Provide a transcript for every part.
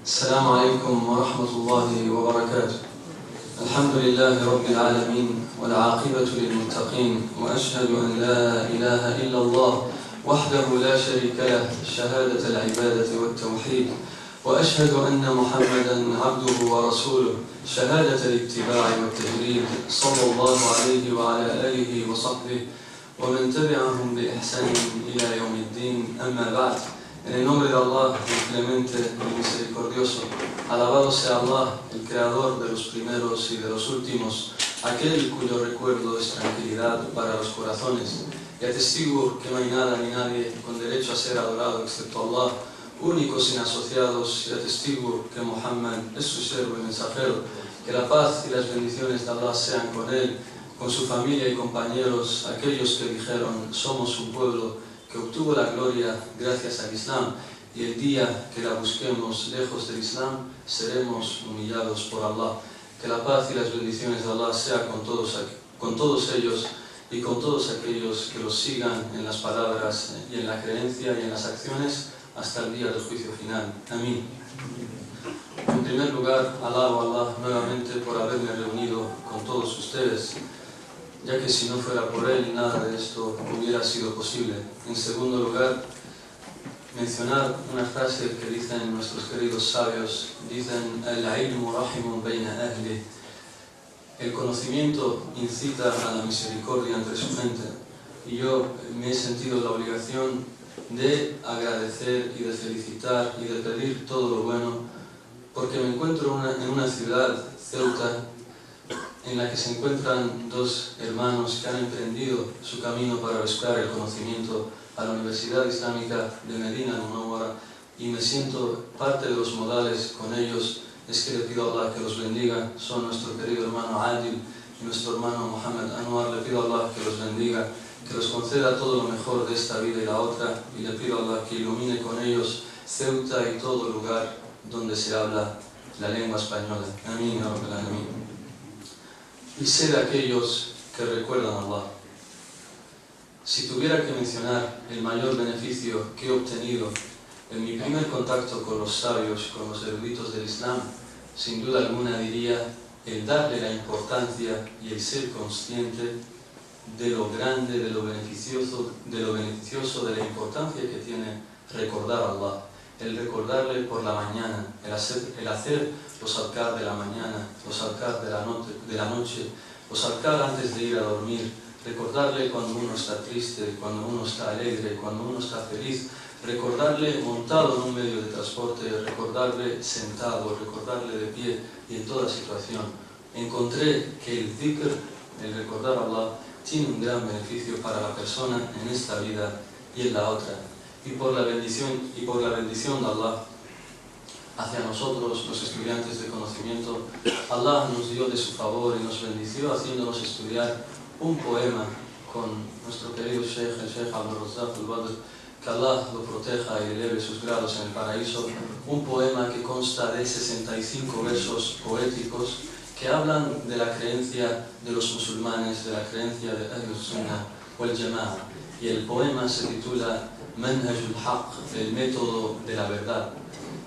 السلام عليكم ورحمة الله وبركاته. الحمد لله رب العالمين والعاقبة للمتقين، وأشهد أن لا إله إلا الله وحده لا شريك له شهادة العبادة والتوحيد، وأشهد أن محمدا عبده ورسوله شهادة الاتباع والتجريد، صلى الله عليه وعلى آله وصحبه ومن تبعهم بإحسان إلى يوم الدين. أما بعد. En el nombre de Allah, el clemente y misericordioso, alabado sea Allah, el creador de los primeros y de los últimos, aquel cuyo recuerdo es tranquilidad para los corazones, y atestigo que no hay nada ni nadie con derecho a ser adorado excepto Allah, único sin asociados, y atestigo que Muhammad es su siervo y mensajero, que la paz y las bendiciones de Allah sean con él, con su familia y compañeros, aquellos que dijeron, somos un pueblo que obtuvo la gloria gracias al Islam, y el día que la busquemos lejos del Islam, seremos humillados por Allah. Que la paz y las bendiciones de Allah sean con todos ellos y con todos aquellos que los sigan en las palabras y en la creencia y en las acciones hasta el día del juicio final. Amén. En primer lugar, alabo a Allah nuevamente por haberme reunido con todos ustedes, ya que si no fuera por él, nada de esto hubiera sido posible. En segundo lugar, mencionar una frase que dicen nuestros queridos sabios, dicen, "Al-ilmu rahimun bayna ahli", el conocimiento incita a la misericordia entre su gente, y yo me he sentido la obligación de agradecer y de felicitar y de pedir todo lo bueno, porque me encuentro en una ciudad, Ceuta, en la que se encuentran dos hermanos que han emprendido su camino para buscar el conocimiento a la Universidad Islámica de Medina Munawwara, y me siento parte de los modales con ellos. Es que le pido a Allah que los bendiga. Son nuestro querido hermano Adil y nuestro hermano Muhammad Anwar. Le pido a Allah que los bendiga, que los conceda todo lo mejor de esta vida y la otra, y le pido a Allah que ilumine con ellos Ceuta y todo lugar donde se habla la lengua española. Amén, ya Rabbal Alamin. Y sé de aquellos que recuerdan a Allah. Si tuviera que mencionar el mayor beneficio que he obtenido en mi primer contacto con los sabios, con los eruditos del Islam, sin duda alguna diría el darle la importancia y el ser consciente de lo grande, de lo beneficioso, de la importancia que tiene recordar a Allah. El recordarle por la mañana, el hacer los adkar de la mañana, los adkar de la noche, los adkar antes de ir a dormir, recordarle cuando uno está triste, cuando uno está alegre, cuando uno está feliz, recordarle montado en un medio de transporte, recordarle sentado, recordarle de pie y en toda situación. Encontré que el dhikr, el recordar a Allah, tiene un gran beneficio para la persona en esta vida y en la otra. Y por la bendición de Allah hacia nosotros, los estudiantes de conocimiento, Allah nos dio de su favor y nos bendició haciéndonos estudiar un poema con nuestro querido Sheikh, el Sheikh Abdul Razzaq al-Badr, que Allah lo proteja y eleve sus grados en el paraíso. Un poema que consta de 65 versos poéticos que hablan de la creencia de los musulmanes, de la creencia de Ahlus Sunnah wal Jama'a. Y el poema se titula Manhajul Haq, el método de la verdad.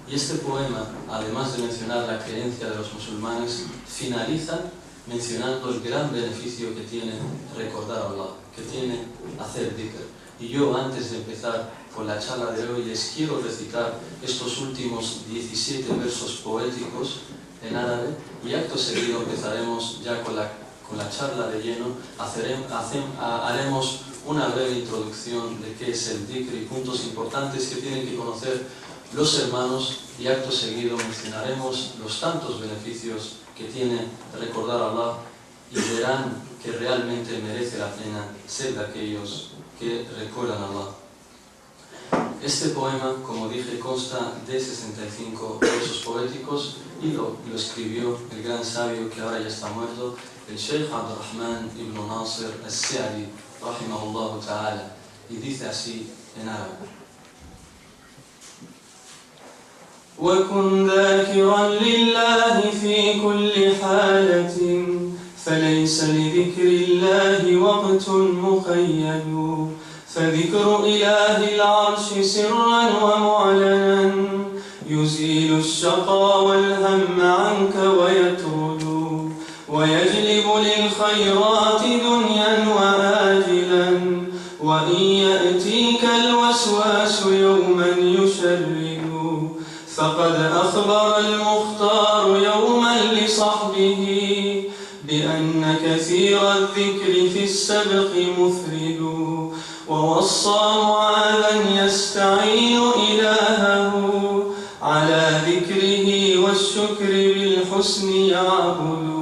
Y este poema, además de mencionar la creencia de los musulmanes, finaliza mencionando el gran beneficio que tiene recordar a Allah, que tiene hacer dhikr. Y yo, antes de empezar con la charla de hoy, les quiero recitar estos últimos 17 versos poéticos en árabe, y acto seguido empezaremos ya con la charla de lleno. Haremos una breve introducción de qué es el dhikr y puntos importantes que tienen que conocer los hermanos, y acto seguido mencionaremos los tantos beneficios que tiene recordar a Allah, y verán que realmente merece la pena ser de aquellos que recuerdan a Allah. Este poema, como dije, consta de 65 versos poéticos, y lo escribió el gran sabio que ahora ya está muerto, el Sheikh Abdurrahman ibn Nasir al-Sa'di, rahimahullah ta'ala, y dice así en árabe: وكن ذاكرا لله في كل حالة فليس لذكر الله وقت مقيد فذكر إله العرش سرا ومعلنا يزيل يزيل الشقى والهم عنك ويطرد ويجلب للخيرات دنيا وآجلا وإن يأتيك الوسواس يوما يشرد فقد أخبر المختار يوما لصحبه بأن كثير الذكر في السبق مفرد ووصى معاذا يستعين إلهه على ذكره والشكر بالحسن يعبد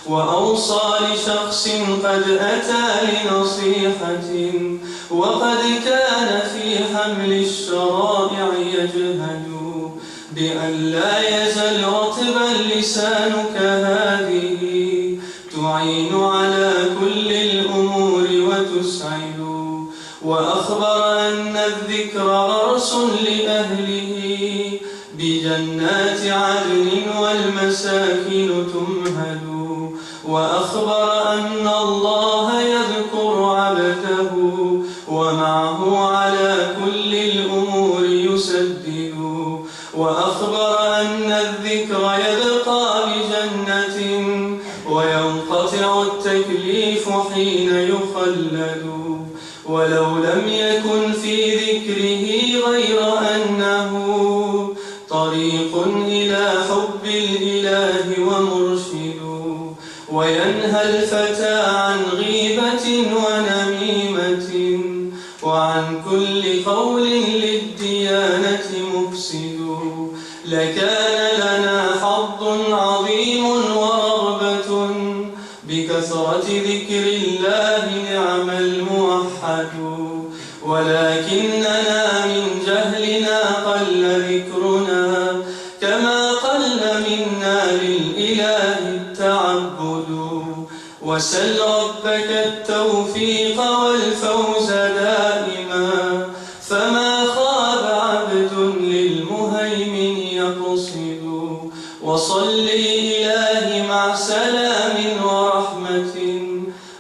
وأوصى لشخص قد أتى لنصيحة وقد كان في حمل الشرائع يجهد بأن لا يزل رطبا لسانك هذه تعين على كل الأمور وتسعد وأخبر أن الذكر غرس لأهله بجنات عدن والمساكن تمهد وأخبر أن الله يذكر عبده ومعه على كل الأمور يسدد وأخبر أن الذكر يبقى بجنة وينقطع التكليف حين يخلد ولو لم يكن في ذكره غير أنه طريق إلى حب الإله ومرشد وينهى الفتى عن غيبة ونميمة وعن كل قول للديانة مفسد لكان لنا حظ عظيم ورغبة بكثرة ذكر الله نعم الموحد ولكننا من جهلنا قل ذكرنا كما قل منا للإله التعبد وسل ربك التوفيق والفوز دائما فما خاب عبد للمهيمن يقصد وصل إلهي مع سلام ورحمة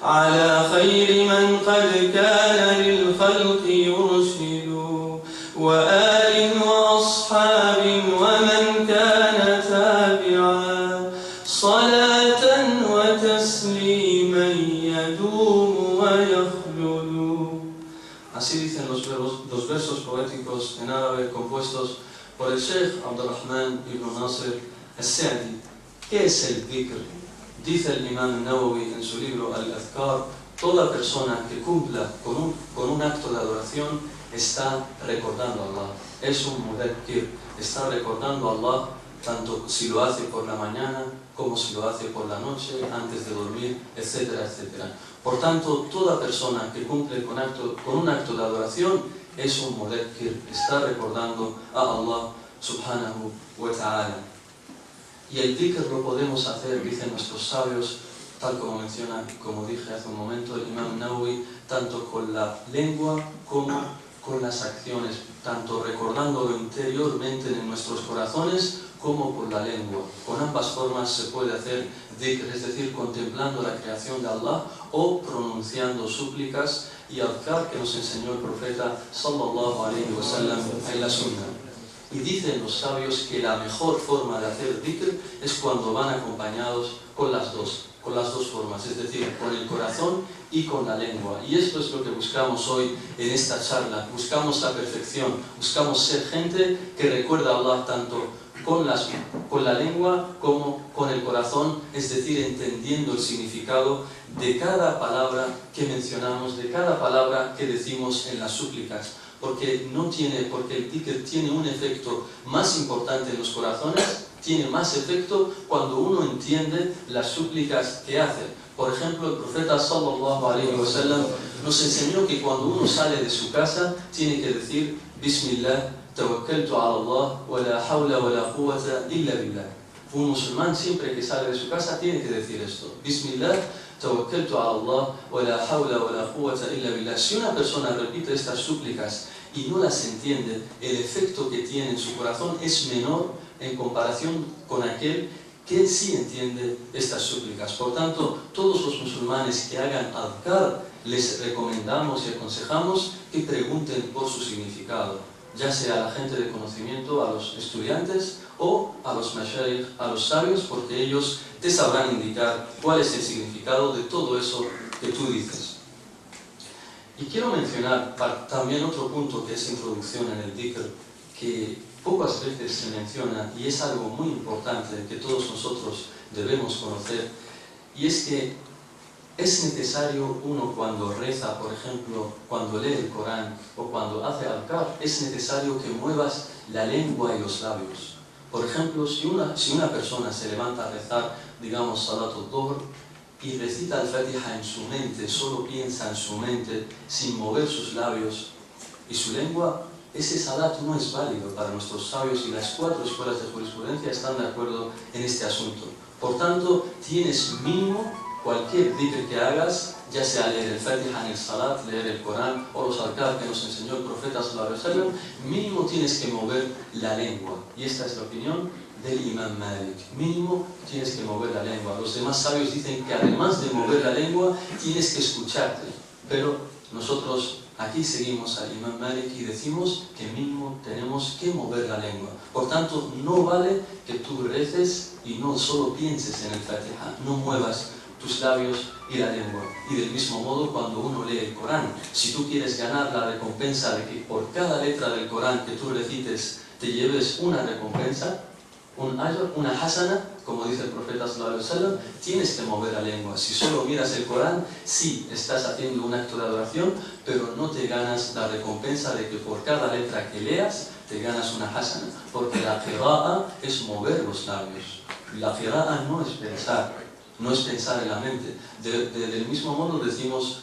على خير من قد كان للخلق يرشد وآل وأصحاب ومن كان تابعا صلاة وتسليما يدوم ويخلد. Así dicen los versos poéticos en árabe compuestos por el Sheikh Abdurrahman ibn Nasir al-Sa'di. ¿Qué es el dhikr? Dice el Imam Nawawi en su libro Al-Adhkar: toda persona que cumpla con un acto de adoración está recordando a Allah. Es un mudakkir, está recordando a Allah tanto si lo hace por la mañana como si lo hace por la noche, antes de dormir, etcétera, etcétera. Por tanto, toda persona que cumple con un acto de adoración es un mudakkir, está recordando a Allah subhanahu wa ta'ala. Y el dhikr lo podemos hacer, dicen nuestros sabios, tal como menciona, como dije hace un momento el Imam Nawawi, tanto con la lengua como con las acciones, tanto recordándolo interiormente en nuestros corazones como por la lengua. Con ambas formas se puede hacer dhikr, es decir, contemplando la creación de Allah o pronunciando súplicas y adhkar que nos enseñó el profeta sallallahu alayhi wa sallam en la sunna. Y dicen los sabios que la mejor forma de hacer dhikr es cuando van acompañados con las dos formas, es decir, con el corazón y con la lengua. Y esto es lo que buscamos hoy en esta charla. Buscamos la perfección, buscamos ser gente que recuerda a Allah tanto con la lengua como con el corazón, es decir, entendiendo el significado de cada palabra que mencionamos, de cada palabra que decimos en las súplicas. Porque el dhikr tiene un efecto más importante en los corazones, tiene más efecto cuando uno entiende las súplicas que hace. Por ejemplo, el profeta sallallahu alayhi wa sallam nos enseñó que cuando uno sale de su casa tiene que decir Bismillah, tawakkaltu ala Allah, wa la hawla wa la quwwata illa billah. Un musulmán siempre que sale de su casa tiene que decir esto, Bismillah, tawakkaltu ala Allah, wa la hawla wa la quwwata illa billah. Si una persona repite estas súplicas y no las entiende, el efecto que tiene en su corazón es menor en comparación con aquel que sí entiende estas súplicas. Por tanto, todos los musulmanes que hagan adhkar, les recomendamos y aconsejamos que pregunten por su significado. ya sea a la gente de conocimiento, a los estudiantes o a los mashayikh, a los sabios, porque ellos te sabrán indicar cuál es el significado de todo eso que tú dices. Y quiero mencionar también otro punto que es introducción en el dhikr, que pocas veces se menciona y es algo muy importante que todos nosotros debemos conocer, y es que es necesario uno cuando reza, por ejemplo, cuando lee el Corán o cuando hace adhkar, es necesario que muevas la lengua y los labios. Por ejemplo, si una persona se levanta a rezar, digamos, Salat al-Dhuhr, y recita el Fatiha en su mente, solo piensa en su mente, sin mover sus labios y su lengua, ese salat no es válido para nuestros sabios, y las 4 escuelas de jurisprudencia están de acuerdo en este asunto. Por tanto, tienes mínimo cualquier dhikr que hagas, ya sea leer el Fatiha en el salat, leer el Corán o los adhkar que nos enseñó el profeta sallallahu alaihi wasallam, mínimo tienes que mover la lengua. Y esta es la opinión del Imam Malik. Mínimo tienes que mover la lengua. Los demás sabios dicen que además de mover la lengua, tienes que escucharte. Pero nosotros aquí seguimos al Imam Malik y decimos que mínimo tenemos que mover la lengua. Por tanto, no vale que tú reces y no solo pienses en el Fatiha, no muevas tus labios y la lengua. Y del mismo modo, cuando uno lee el Corán, si tú quieres ganar la recompensa de que por cada letra del Corán que tú recites te lleves una recompensa, un ajr, una hasana, como dice el profeta sallallahu alaihi wasallam, tienes que mover la lengua. Si solo miras el Corán, sí estás haciendo un acto de adoración, pero no te ganas la recompensa de que por cada letra que leas te ganas una hasana, porque la qira'a es mover los labios. La qira'a no es pensar, no es pensar en la mente. Del mismo modo decimos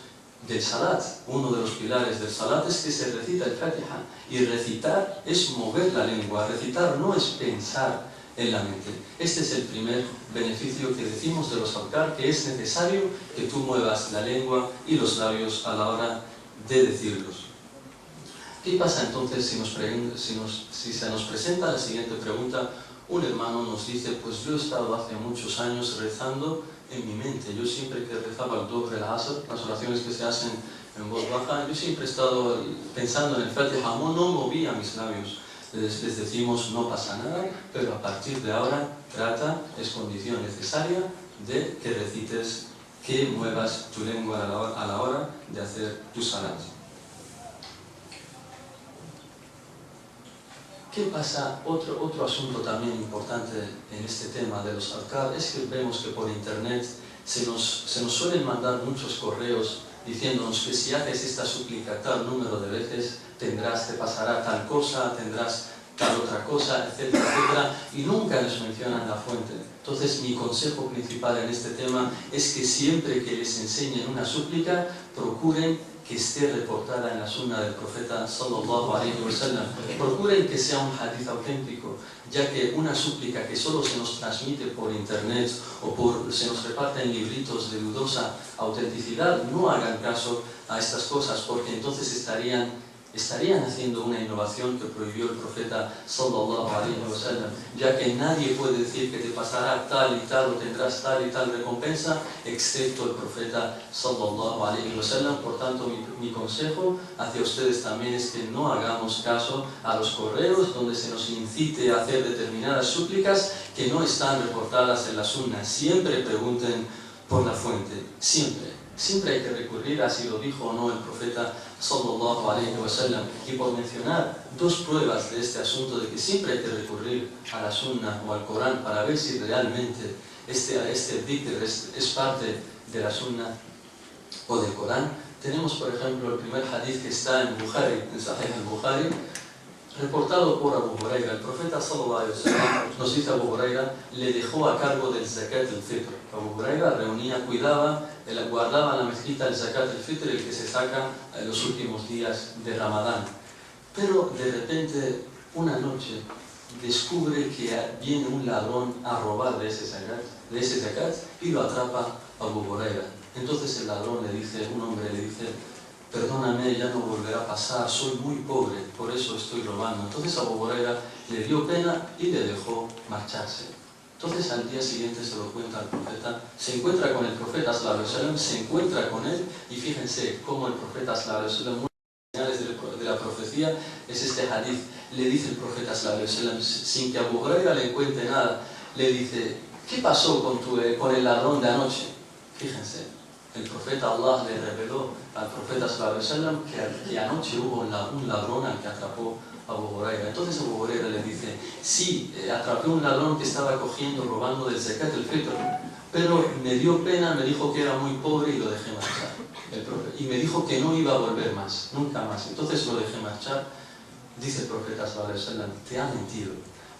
del salat, uno de los pilares del salat es que se recita el Fatiha, y recitar es mover la lengua, recitar no es pensar en la mente. Este es el primer beneficio que decimos de los adhkar, que es necesario que tú muevas la lengua y los labios a la hora de decirlos. ¿Qué pasa entonces si se nos presenta la siguiente pregunta? Un hermano nos dice, pues yo he estado hace muchos años rezando en mi mente. Yo siempre que rezaba el Dhuhr, el Asr, las oraciones que se hacen en voz baja, yo siempre he estado pensando en el Fatiha, no movía mis labios. Les decimos, no pasa nada, pero a partir de ahora es condición necesaria de que recites, que muevas tu lengua a la hora de hacer tu salat. ¿Qué pasa? Otro asunto también importante en este tema de los adhkar es que vemos que por internet se nos suelen mandar muchos correos diciéndonos que si haces esta súplica tal número de veces te pasará tal cosa, tendrás tal otra cosa, etcétera, etcétera, y nunca les mencionan la fuente. Entonces mi consejo principal en este tema es que siempre que les enseñen una súplica, procuren que esté reportada en la sunna del profeta sallallahu alaihi wasallam. Procuren que sea un hadith auténtico, ya que una súplica que solo se nos transmite por internet o se nos reparte en libritos de dudosa autenticidad, no hagan caso a estas cosas, porque entonces estarían haciendo una innovación que prohibió el profeta sallallahu alaihi wasallam, ya que nadie puede decir que te pasará tal y tal o tendrás tal y tal recompensa excepto el profeta sallallahu alaihi wasallam. Por tanto, mi consejo hacia ustedes también es que no hagamos caso a los correos donde se nos incite a hacer determinadas súplicas que no están reportadas en la sunna. Siempre pregunten por la fuente, siempre hay que recurrir, así lo dijo o no el profeta sallallahu alaihi wasallam. Y por mencionar 2 pruebas de este asunto de que siempre hay que recurrir a la sunna o al Corán para ver si realmente este dhikr es parte de la sunna o del Corán, tenemos por ejemplo el primer hadith que está en Bukhari, en Sahih al-Bukhari, reportado por Abu Huraira. El profeta sallallahu alaihi wasallam, nos dice Abu Huraira, le dejó a cargo del zakat al-fitr. Abu Huraira guardaba en la mezquita el zakat al-fitr, el que se saca en los últimos días de Ramadán. Pero de repente, una noche, descubre que viene un ladrón a robar de ese zakat y lo atrapa a Abu Huraira. Entonces el ladrón un hombre le dice, perdóname, ya no volverá a pasar, soy muy pobre, por eso estoy robando. Entonces Abu Huraira le dio pena y le dejó marcharse. Entonces al día siguiente se lo cuenta al profeta, se encuentra con el profeta sallallahu alaihi wasallam, y fíjense cómo el profeta sallallahu alaihi wasallam, muchas señales de la profecía decía es este hadith. Le dice el profeta sallallahu alaihi wasallam, sin que Abu Huraira le cuente nada, le dice: ¿qué pasó con el ladrón de anoche? Fíjense, el profeta Allah le reveló al profeta sallallahu alaihi wasallam que anoche hubo un ladrón al que atrapó Abu Huraira. Entonces Abu Huraira le dice: sí, atrapé un ladrón que estaba robando del zakat al fitr, pero me dio pena, me dijo que era muy pobre y lo dejé marchar. Y me dijo que no iba a volver más, nunca más. Entonces lo dejé marchar. Dice el profeta sallallahu alaihi wasallam: te ha mentido,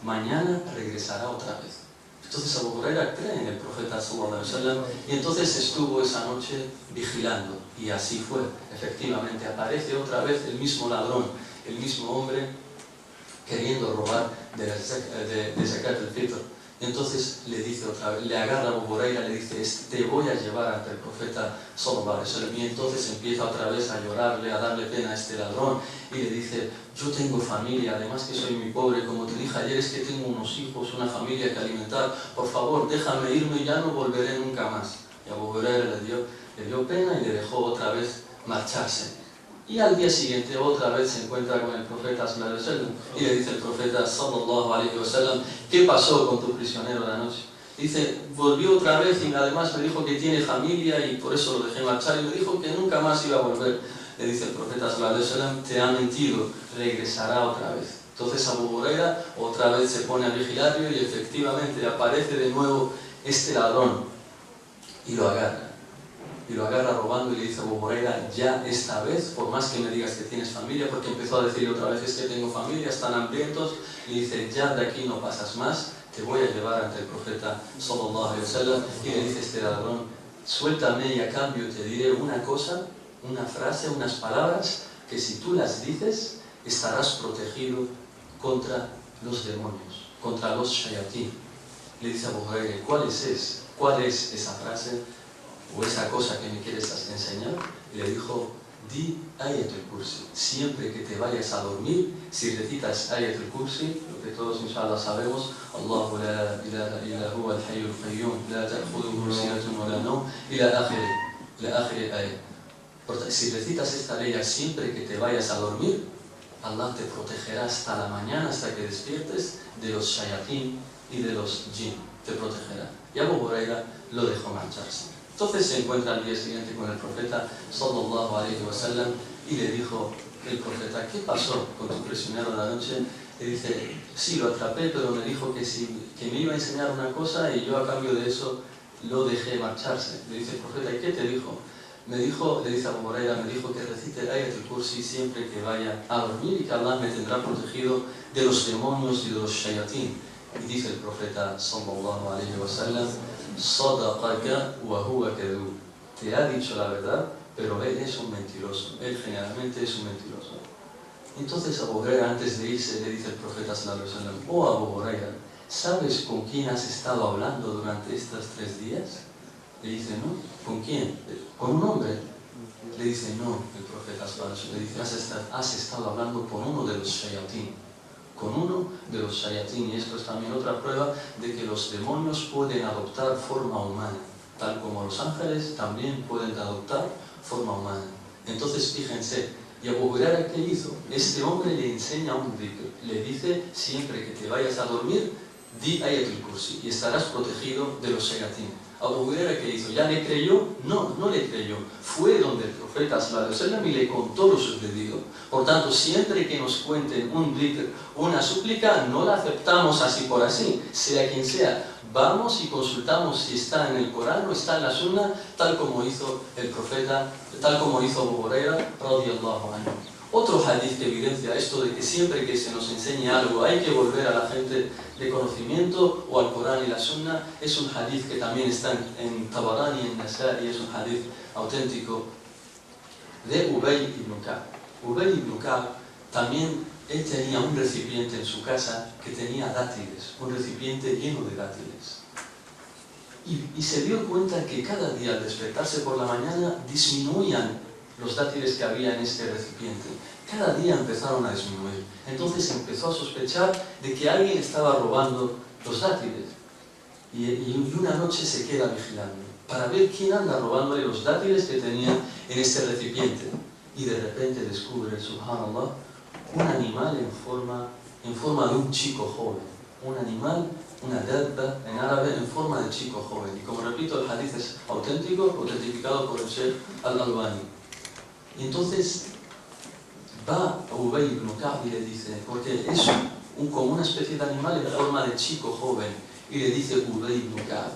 mañana regresará otra vez. Entonces Abu Huraira cree en el profeta sallallahu alaihi wasallam y entonces estuvo esa noche vigilando, y así fue. Efectivamente aparece otra vez el mismo ladrón, el mismo hombre queriendo robar de zakat al-fitr. Entonces le dice otra vez, le agarra a Abu Huraira, le dice: te voy a llevar ante el profeta sallallahu alaihi wasallam. Y entonces empieza otra vez a llorarle, a darle pena a este ladrón, y le dice: yo tengo familia, además que soy muy pobre, como te dije ayer, es que tengo unos hijos, una familia que alimentar, por favor déjame irme y ya no volveré nunca más. Y Abu Huraira le dio pena y le dejó otra vez marcharse. Y al día siguiente otra vez se encuentra con el profeta sallallahu alaihi wasallam y le dice el profeta sallallahu alaihi wasallam: ¿qué pasó con tu prisionero de anoche? Dice: volvió otra vez y además me dijo que tiene familia y por eso lo dejé marchar, y me dijo que nunca más iba a volver. Le dice el profeta sallallahu alaihi wasallam: te ha mentido, regresará otra vez. Entonces Abu Huraira otra vez se pone a vigilarlo y efectivamente aparece de nuevo este ladrón y lo agarra. Y lo agarra robando y le dice a Abu Huraira: ya esta vez, por más que me digas que tienes familia, porque empezó a decirle otra vez: es que tengo familia, están hambrientos, y dice: ya de aquí no pasas más, te voy a llevar ante el profeta sallallahu alaihi wasallam. Y le dice este ladrón: suéltame y a cambio te diré una cosa, una frase, unas palabras, que si tú las dices, estarás protegido contra los demonios, contra los shayatín. Le dice a Abu Huraira: ¿cuál es esa frase o esa cosa que me quieres enseñar? Y le dijo: di Ayatul Kursi. Siempre que te vayas a dormir, si recitas Ayatul Kursi, lo que todos inshallah sabemos: Allahu la ilaha illa huwa al-hayyul qayyum, la ta'khudhuhu sinatun wa la nawm, ila akhir ayat. Si recitas esta ley siempre que te vayas a dormir, Allah te protegerá hasta la mañana, hasta que despiertes, de los shayatín y de los jinn. Te protegerá. Y Abu Huraira lo dejó marcharse. Entonces se encuentra al día siguiente con el profeta sallallahu alaihi wasallam y le dijo el profeta: ¿qué pasó con tu prisionero de la noche? Le dice: sí, lo atrapé, pero me dijo que me iba a enseñar una cosa y yo a cambio de eso lo dejé marcharse. Le dice el profeta: ¿y qué te dijo? Me dijo, le dice a Abu Huraira, me dijo que recite el Ayatul Kursi siempre que vaya a dormir y que Allah me tendrá protegido de los demonios y de los shayatín. Y dice el profeta sallallahu alaihi wasallam: Sadaqaka wa huwa kadhub. Te ha dicho la verdad, pero él es un mentiroso. Él generalmente es un mentiroso. Entonces Abu Huraira, antes de irse, le dice el profeta sallallahu alaihi wasallam: oh Abu Huraira, ¿sabes con quién has estado hablando durante estos 3 días? Le dice: no. ¿Con quién? ¿Con un hombre? Le dice: no. El profeta sallallahu alaihi wasallam le dice: has estado hablando con uno de los shayatín. Con uno de los shayatín. Y esto es también otra prueba de que los demonios pueden adoptar forma humana, tal como los ángeles también pueden adoptar forma humana. Entonces fíjense, y Abu Huraira, ¿qué hizo? Este hombre le enseña un dhikr, le dice: siempre que te vayas a dormir, di Ayatul Kursi y estarás protegido de los shayatín. Abu Huraira, ¿qué hizo? ¿Ya le creyó? No, no le creyó. Fue donde el profeta sallallahu alaihi wasallam y le contó lo sucedido. Por tanto, siempre que nos cuenten un dhikr, una súplica, no la aceptamos así por así, sea quien sea. Vamos y consultamos si está en el Corán o está en la Sunna, tal como hizo el profeta, tal como hizo Abu Huraira radiyallahu anhu. Otro hadith que evidencia esto de que siempre que se nos enseñe algo hay que volver a la gente de conocimiento o al Corán y la Sunna, es un hadith que también está en Tabarani y en Nasa'i, es un hadith auténtico de Ubay ibn Ka'b. Ubay ibn Ka'b también, él tenía un recipiente en su casa que tenía dátiles, un recipiente lleno de dátiles. Y se dio cuenta que cada día al despertarse por la mañana disminuían los dátiles que había en este recipiente. Cada día empezaron a disminuir. Entonces empezó a sospechar de que alguien estaba robando los dátiles. Y una noche se queda vigilando para ver quién anda robándole los dátiles que tenía en este recipiente. Y de repente descubre, subhanallah, un animal en forma de un chico joven. Un animal, una dabba en árabe, en forma de chico joven. Y como repito, el hadith es auténtico, autentificado por el Sheikh Al-Albani. Y entonces va a Ubay ibn Ka'b y le dice, porque es como una especie de animal en forma de chico joven, y le dice Ubay ibn Ka'b,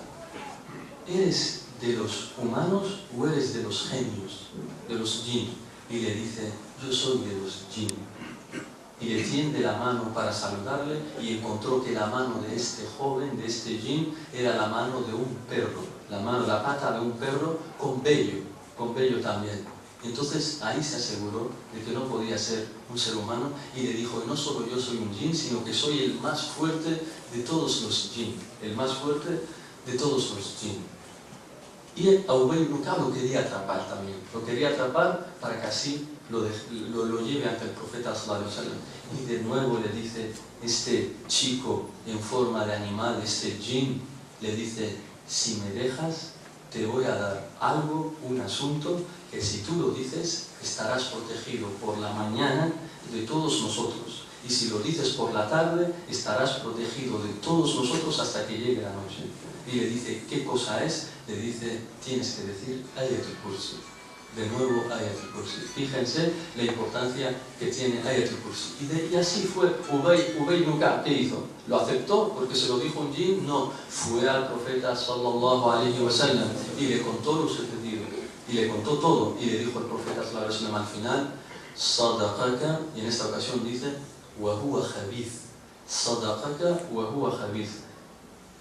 ¿eres de los humanos o eres de los genios, de los jinn? Y le dice, yo soy de los jinn. Y le tiende la mano para saludarle y encontró que la mano de este joven, de este jinn, era la mano de un perro, la pata de un perro con vello también. Entonces ahí se aseguró de que no podía ser un ser humano y le dijo, no solo yo soy un jinn, sino que soy el más fuerte de todos los jinn, el más fuerte de todos los jinn. Y a Ubay ibn Ka'b lo quería atrapar también, lo quería atrapar para que así lo lleve ante el profeta sallallahu alaihi wasallam. Y de nuevo le dice, este chico en forma de animal, este jinn, le dice, si me dejas, te voy a dar algo, un asunto, que si tú lo dices, estarás protegido por la mañana de todos nosotros. Y si lo dices por la tarde, estarás protegido de todos nosotros hasta que llegue la noche. Y le dice, ¿qué cosa es? Le dice, tienes que decir Ayatul Kursi. De nuevo Ayatul Kursi. Fíjense la importancia que tiene Ayatul Kursi. Y así fue Ubay ibn Ka'b. ¿Qué hizo? ¿Lo aceptó porque se lo dijo un jinn? No. Fue al profeta sallallahu alaihi wasallam y le contó lo sucedido. Y le contó todo. Y le dijo al profeta sallallahu alaihi wasallam al final, Sadaqaka, y en esta ocasión dice, wa huwa khabith. Sadaqaka wa huwa khabith.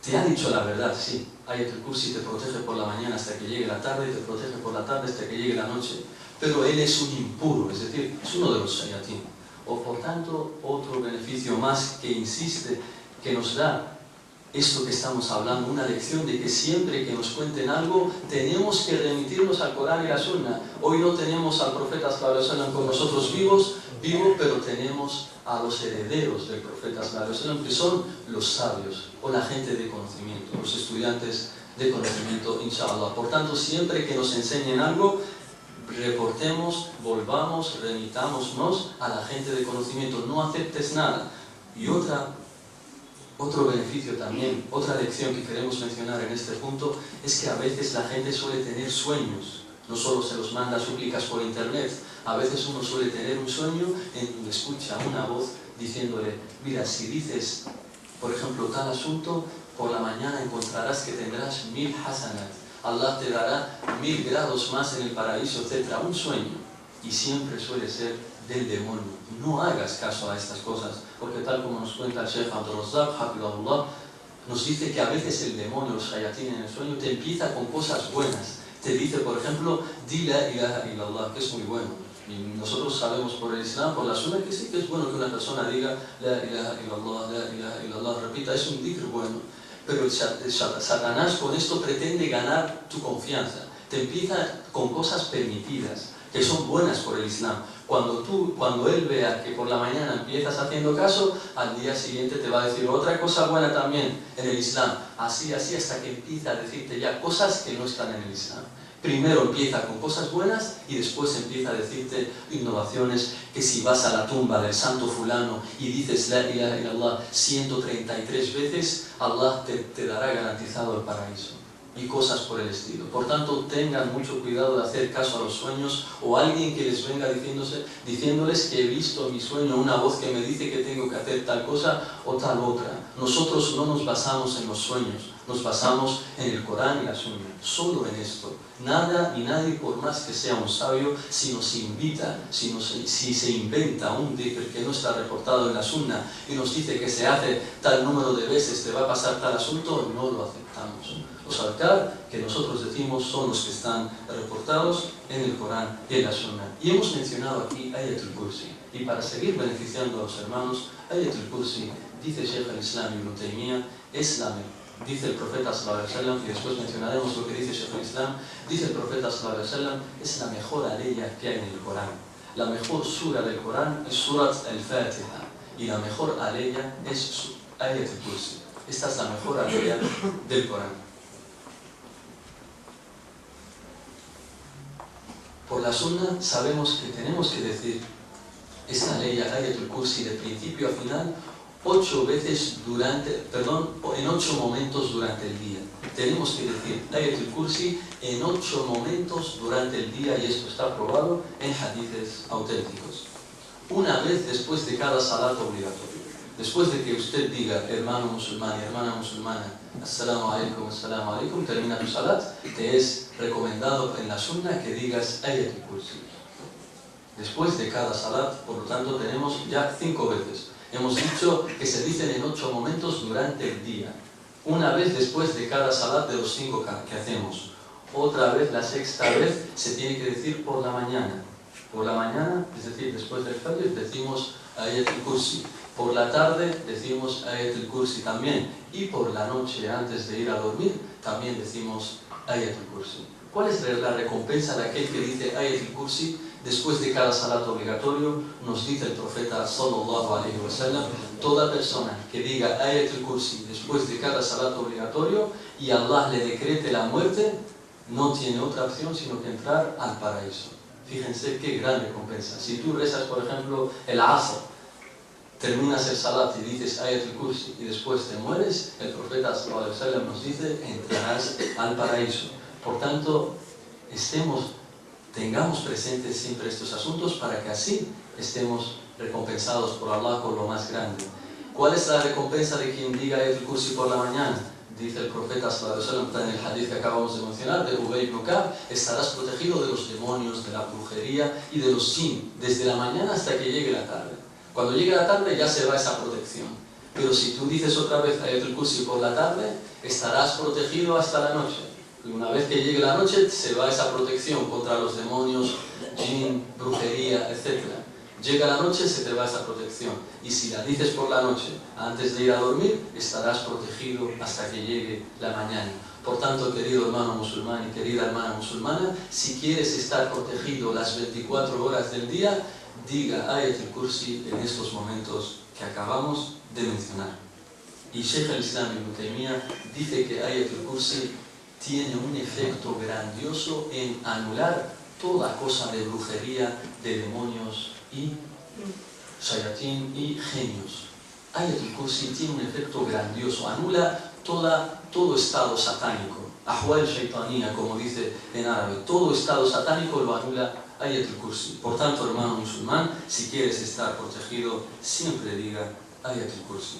Te ha dicho la verdad, sí. Ayatul Kursi te protege por la mañana hasta que llegue la tarde, te protege por la tarde hasta que llegue la noche. Pero él es un impuro, es decir, es uno de los shayatín. O por tanto, otro beneficio más que insiste, que nos da esto que estamos hablando, una lección de que siempre que nos cuenten algo, tenemos que remitirnos al Corán y la Sunna. Hoy no tenemos al profeta sallallahu alaihi wasallam con nosotros vivo, pero tenemos a los herederos del profeta sallallahu alaihi wasallam, que son los sabios, o la gente de conocimiento, los estudiantes de conocimiento, inshallah. Por tanto, siempre que nos enseñen algo, reportemos, volvamos, remitámonos a la gente de conocimiento, no aceptes nada. Y otro beneficio también, otra lección que queremos mencionar en este punto, es que a veces la gente suele tener sueños. No solo se los manda súplicas por internet, a veces uno suele tener un sueño en donde escucha una voz diciéndole, mira, si dices, por ejemplo, tal asunto, por la mañana encontrarás que tendrás 1000 hasanat, Allah te dará 1000 grados más en el paraíso, etc. Un sueño, y siempre suele ser del demonio. No hagas caso a estas cosas, porque tal como nos cuenta el Sheikh Abdul Razzaq, hafidahullah, nos dice que a veces el demonio, los shayatín en el sueño, te empieza con cosas buenas. Te dice, por ejemplo, di la ilaha illallah, que es muy bueno. Y nosotros sabemos por el Islam, por la Sunna, que sí que es bueno que una persona diga la ilaha illallah, la ilaha illallah, repita, es un dhikr bueno. Pero Satanás con esto pretende ganar tu confianza. Te empieza con cosas permitidas, que son buenas por el Islam. Cuando él vea que por la mañana empiezas haciendo caso, al día siguiente te va a decir otra cosa buena también en el Islam. Así, hasta que empieza a decirte ya cosas que no están en el Islam. Primero empieza con cosas buenas y después empieza a decirte innovaciones, que si vas a la tumba del santo fulano y dices la ilaha illallah 133 veces, Allah te dará garantizado el paraíso. Y cosas por el estilo. Por tanto, tengan mucho cuidado de hacer caso a los sueños o alguien que les venga diciéndoles que he visto en mi sueño una voz que me dice que tengo que hacer tal cosa o tal otra. Nosotros no nos basamos en los sueños, nos basamos en el Corán y la Sunna, solo en esto. Nada ni nadie, por más que sea un sabio, si nos invita, si se inventa un dhikr que no está reportado en la Sunna y nos dice que se hace tal número de veces, te va a pasar tal asunto, no lo aceptamos. Los adhkar que nosotros decimos son los que están reportados en el Corán y en la Sunna. Y hemos mencionado aquí Ayatul Kursi. Y para seguir beneficiando a los hermanos, Ayatul Kursi, dice Sheikh al-Islam Ibn Taymiyyah, es la dice el profeta sallallahu alaihi wasallam, y después mencionaremos lo que dice Sheikh al-Islam, dice el profeta sallallahu alaihi wasallam, es la mejor aleya que hay en el Corán. La mejor sura del Corán es Surat al-Fatiha. Y la mejor aleya es Ayatul Kursi. Esta es la mejor aleya del Corán. Por la Sunna sabemos que tenemos que decir esta ley Ayatul Kursi de principio a final 8 veces en 8 momentos durante el día. Tenemos que decir Ayatul Kursi en 8 momentos durante el día, y esto está probado en hadices auténticos. Una vez después de cada salat obligatorio. Después de que usted diga, hermano musulmán y hermana musulmana, assalamu alaikum, termina tu salat, te es recomendado en la sunna que digas Ayatul Kursi. Después de cada salat, por lo tanto, tenemos ya 5 veces. Hemos dicho que se dicen en 8 momentos durante el día. Una vez después de cada salat de los 5 que hacemos. Otra vez, la sexta vez, se tiene que decir por la mañana. Por la mañana, es decir, después del Fajr, decimos Ayatul Kursi. Por la tarde decimos Ayatul Kursi también. Y por la noche, antes de ir a dormir, también decimos Ayatul Kursi. ¿Cuál es la recompensa de aquel que dice Ayatul Kursi después de cada salat obligatorio? Nos dice el profeta sallallahu alaihi wasallam, toda persona que diga Ayatul Kursi después de cada salat obligatorio y Allah le decrete la muerte, no tiene otra opción sino que entrar al paraíso. Fíjense qué gran recompensa. Si tú rezas, por ejemplo, el Asr, terminas el salat y dices Ayatul Kursi y después te mueres, el profeta sallallahu alaihi wasallam nos dice, entrarás al paraíso. Por tanto, tengamos presentes siempre estos asuntos para que así estemos recompensados por Allah con lo más grande. ¿Cuál es la recompensa de quien diga Ayatul Kursi por la mañana? Dice el profeta sallallahu alaihi wasallam en el hadith que acabamos de mencionar de Ubay ibn Ka'b, estarás protegido de los demonios, de la brujería y de los jinn desde la mañana hasta que llegue la tarde. Cuando llegue la tarde ya se va esa protección. Pero si tú dices otra vez Ayatul Kursi por la tarde, estarás protegido hasta la noche. Y una vez que llegue la noche, se va esa protección contra los demonios, jinn, brujería, etc. Llega la noche, se te va esa protección. Y si la dices por la noche, antes de ir a dormir, estarás protegido hasta que llegue la mañana. Por tanto, querido hermano musulmán y querida hermana musulmana, si quieres estar protegido las 24 horas del día, diga Ayatul Kursi en estos momentos que acabamos de mencionar. Y Sheikh al-Islam Ibn Taymiyyah dice que Ayatul Kursi tiene un efecto grandioso en anular toda cosa de brujería, de demonios y shayatín y genios. Ayatul Kursi tiene un efecto grandioso, anula todo estado satánico, ahwal shaitanía, como dice en árabe, todo estado satánico lo anula Ayatul Kursi. Por tanto, hermano musulmán, si quieres estar protegido, siempre diga Ayatul Kursi.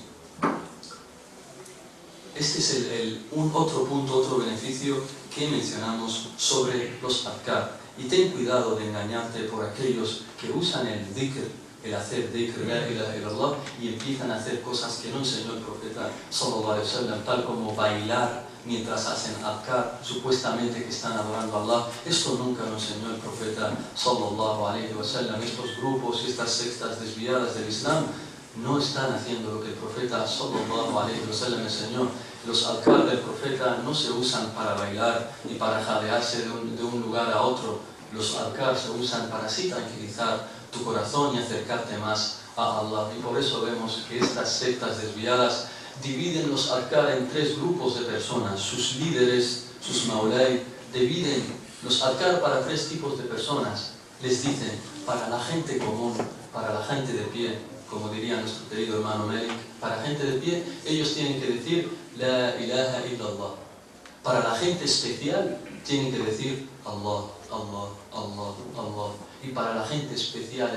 Este es otro punto, otro beneficio que mencionamos sobre los adhkar. Y ten cuidado de engañarte por aquellos que usan el dhikr, el hacer dhikr, la ilaha illallah, y empiezan a hacer cosas que no enseñó el profeta sallallahu alaihi wasallam, tal como bailar mientras hacen adhkar, supuestamente que están adorando a Allah. Esto nunca lo enseñó el profeta sallallahu alaihi wasallam. Estos grupos y estas sectas desviadas del Islam no están haciendo lo que el profeta sallallahu alaihi wasallam enseñó. Los adhkar del profeta no se usan para bailar ni para jadearse de un lugar a otro. Los adhkar se usan para así tranquilizar tu corazón y acercarte más a Allah. Y por eso vemos que estas sectas desviadas dividen los adhkar en 3 grupos de personas. Sus líderes, sus maulay, dividen los adhkar para 3 tipos de personas. Les dicen, para la gente común, para la gente de pie, como diría nuestro querido hermano Melik, para gente de pie, ellos tienen que decir La ilaha illallah. Para la gente especial, tienen que decir Allah, Allah, Allah, Allah. Y para la gente especial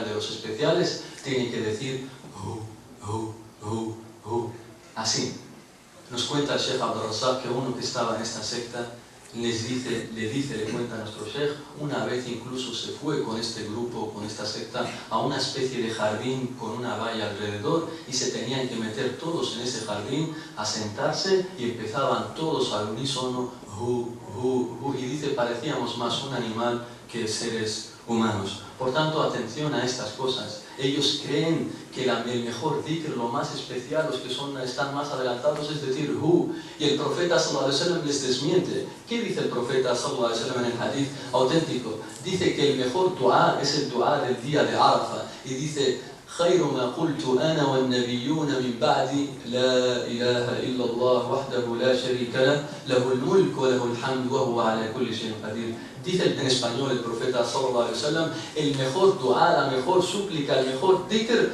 de los especiales, tienen que decir Hu, Hu, Hu, Hu. Así. Nos cuenta el Sheikh Abdul Razak que uno que estaba en esta secta le cuenta a nuestro Sheikh, una vez incluso se fue con este grupo, con esta secta, a una especie de jardín con una valla alrededor y se tenían que meter todos en ese jardín a sentarse y empezaban todos al unísono, y dice, parecíamos más un animal que seres humanos. Por tanto, atención a estas cosas. Ellos creen que el mejor dhikr, lo más especial, los que están más adelantados, es decir Hu. Y el profeta sallallahu alaihi wasallam les desmiente. ¿Qué dice el profeta sallallahu alaihi wasallam en el hadith auténtico? Dice que el mejor dua es el dua del día de Arafah. Y dice, خير ما قلت أنا والنبيون من بعدي لا إله إلا الله وحده لا شريك له له الملك وله الحمد وهو على كل شيء قدير. Dice en español el profeta sallallahu alaihi wasallam, el mejor dua, la mejor súplica, el mejor dhikr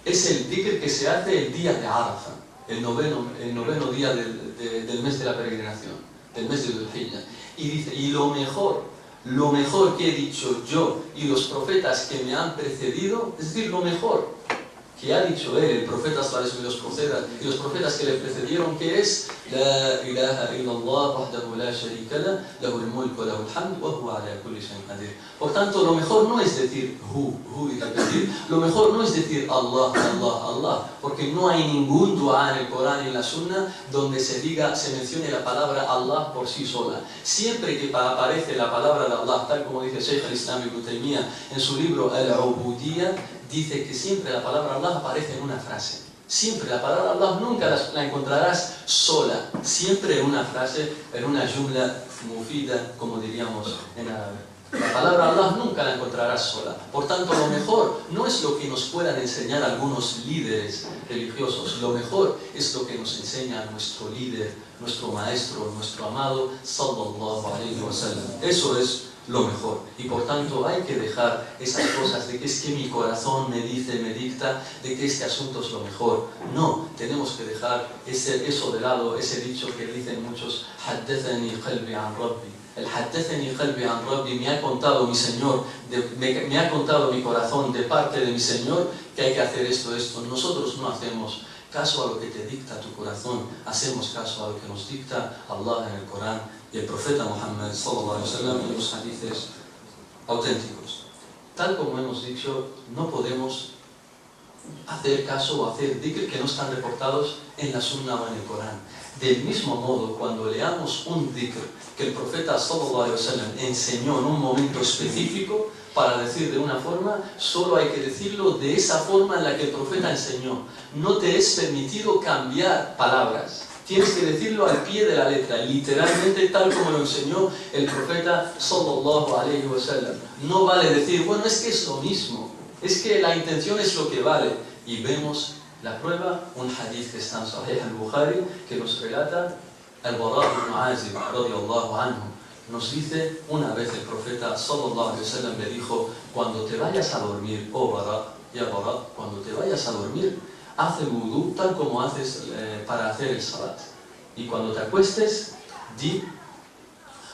es el dhikr que se hace el día de Arafa, el noveno día del mes de la peregrinación, del mes de Dhul Hijjah. Y dice, y lo mejor que he dicho yo y los profetas que me han precedido, es decir, lo mejor que ha dicho él, el profeta y los profetas que le precedieron, que es La ilaha illallah wahdahu la sharika lah, lahu al-mulk wa lahu al-hamd wa huwa ala kulli shay'in qadir. Por tanto, lo mejor no es decir y repetir, lo mejor no es decir Allah, Allah, Allah, porque no hay ningún dua en el Corán y en la Sunna donde se mencione la palabra Allah por sí sola. Siempre que aparece la palabra de Allah, tal como dice Shaykh al-Islam Ibn Taymiyyah en su libro Al-Ubudiyya, dice que siempre la palabra Allah aparece en una frase. Siempre la palabra Allah nunca la encontrarás sola. Siempre en una frase, en una jumla mufida, como diríamos en árabe. La palabra Allah nunca la encontrarás sola. Por tanto, lo mejor no es lo que nos puedan enseñar algunos líderes religiosos. Lo mejor es lo que nos enseña nuestro líder, nuestro maestro, nuestro amado, sallallahu alayhi wa sallam. Eso es lo mejor. Y por tanto hay que dejar esas cosas de que es que mi corazón me dice, me dicta, de que este asunto es lo mejor. No, tenemos que dejar eso de lado, ese dicho que dicen muchos, حدثني قلبي عن ربي. El حدثني قلبي عن ربي, me ha contado mi Señor, me ha contado mi corazón de parte de mi Señor que hay que hacer esto. Nosotros no hacemos caso a lo que te dicta tu corazón, hacemos caso a lo que nos dicta Allah en el Corán y el profeta Muhammad sallallahu alaihi wasallam en los hadices auténticos. Tal como hemos dicho, no podemos hacer caso o hacer dhikr que no están reportados en la Sunna o en el Corán. Del mismo modo, cuando leamos un dhikr que el profeta sallallahu alaihi wasallam enseñó en un momento específico para decir de una forma, solo hay que decirlo de esa forma en la que el profeta enseñó. No te es permitido cambiar palabras. Tienes que decirlo al pie de la letra, literalmente tal como lo enseñó el profeta sallallahu alaihi wasallam. No vale decir, bueno, es que es lo mismo, es que la intención es lo que vale. Y vemos la prueba, un hadith que está en Sahih al-Bukhari, que nos relata al-Bara ibn Azib, radiyallahu anhu. Nos dice, una vez el profeta sallallahu alaihi wasallam le dijo, cuando te vayas a dormir, oh Bara, ya Bara, cuando te vayas a dormir, haz el wudú tal como haces para hacer el salat. Y cuando te acuestes, di,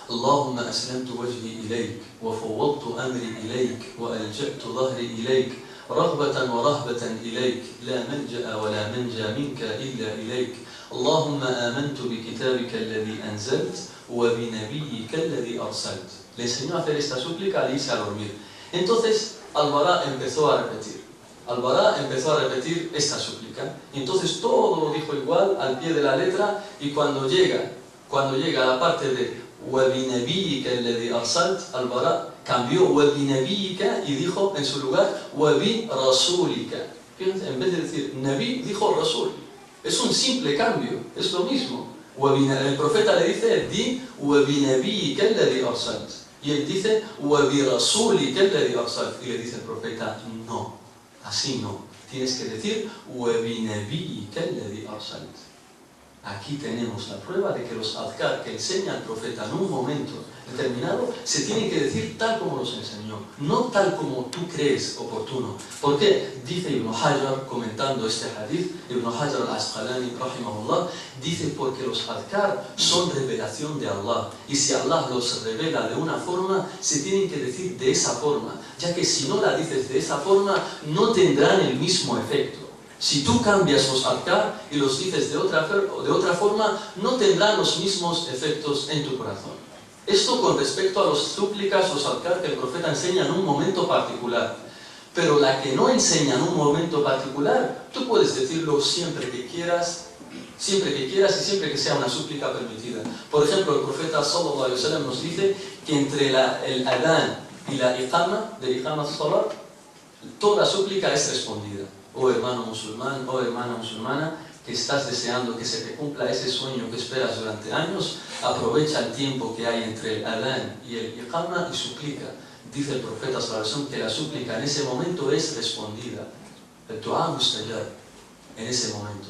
Allahumma aslamtu wajhi ilayk, wa fawwadtu amri ilayk, wa alja'tu dhahri ilayk, رغبة ورهبة إليك لا ملجأ ولا منجى منك إلا إليك اللهم آمنت بكتابك الذي أنزلت وبنبيك الذي أرسلت. Le enseñó a hacer esta súplica al irse a dormir. Entonces Al-Bara empezó a repetir esta súplica. Y entonces todo lo dijo igual al pie de la letra, y cuando llega a la parte de وَبِنَبِيِّكَ الَّذِي أَرْسَلْتَ, Al-Bara cambió وَبِنَبِيِّكَ y dijo en su lugar وَبِرَسُولِكَ. Fíjense, en vez de decir Nabi, dijo Rasul. Es un simple cambio, es lo mismo. El profeta le dice, di وَبِنَبِيِّكَ الَّذِي أَرْسَلْتَ. Y él dice وَبِرَسُولِكَ الَّذِي أَرْسَلْتَ. Y le dice el profeta, no, así no. Tienes que decir وَبِنَبِيِّكَ الَّذِي أَرْسَلْتَ. Aquí tenemos la prueba de que los adhkar que enseña el profeta en un momento determinado se tienen que decir tal como los enseñó, no tal como tú crees oportuno. ¿Por qué? Dice Ibn Hajar, comentando este hadith, Ibn Hajar al-Asqalani, rahimahullah, dice porque los adhkar son revelación de Allah, y si Allah los revela de una forma, se tienen que decir de esa forma, ya que si no la dices de esa forma, no tendrán el mismo efecto. Si tú cambias los adhkar y los dices de otra forma, no tendrán los mismos efectos en tu corazón. Esto con respecto a las súplicas, los adhkar que el profeta enseña en un momento particular. Pero la que no enseña en un momento particular, tú puedes decirlo siempre que quieras y siempre que sea una súplica permitida. Por ejemplo, el profeta sallallahu alaihi wasallam nos dice que entre el adán y la iqama, del iqama salat, toda súplica es respondida. Oh hermano musulmán, oh hermana musulmana, que estás deseando que se te cumpla ese sueño que esperas durante años, aprovecha el tiempo que hay entre el adán y el iqama y suplica. Dice el profeta sallallahu alaihi wasallam que la súplica en ese momento es respondida. el dua mustajab, en ese momento.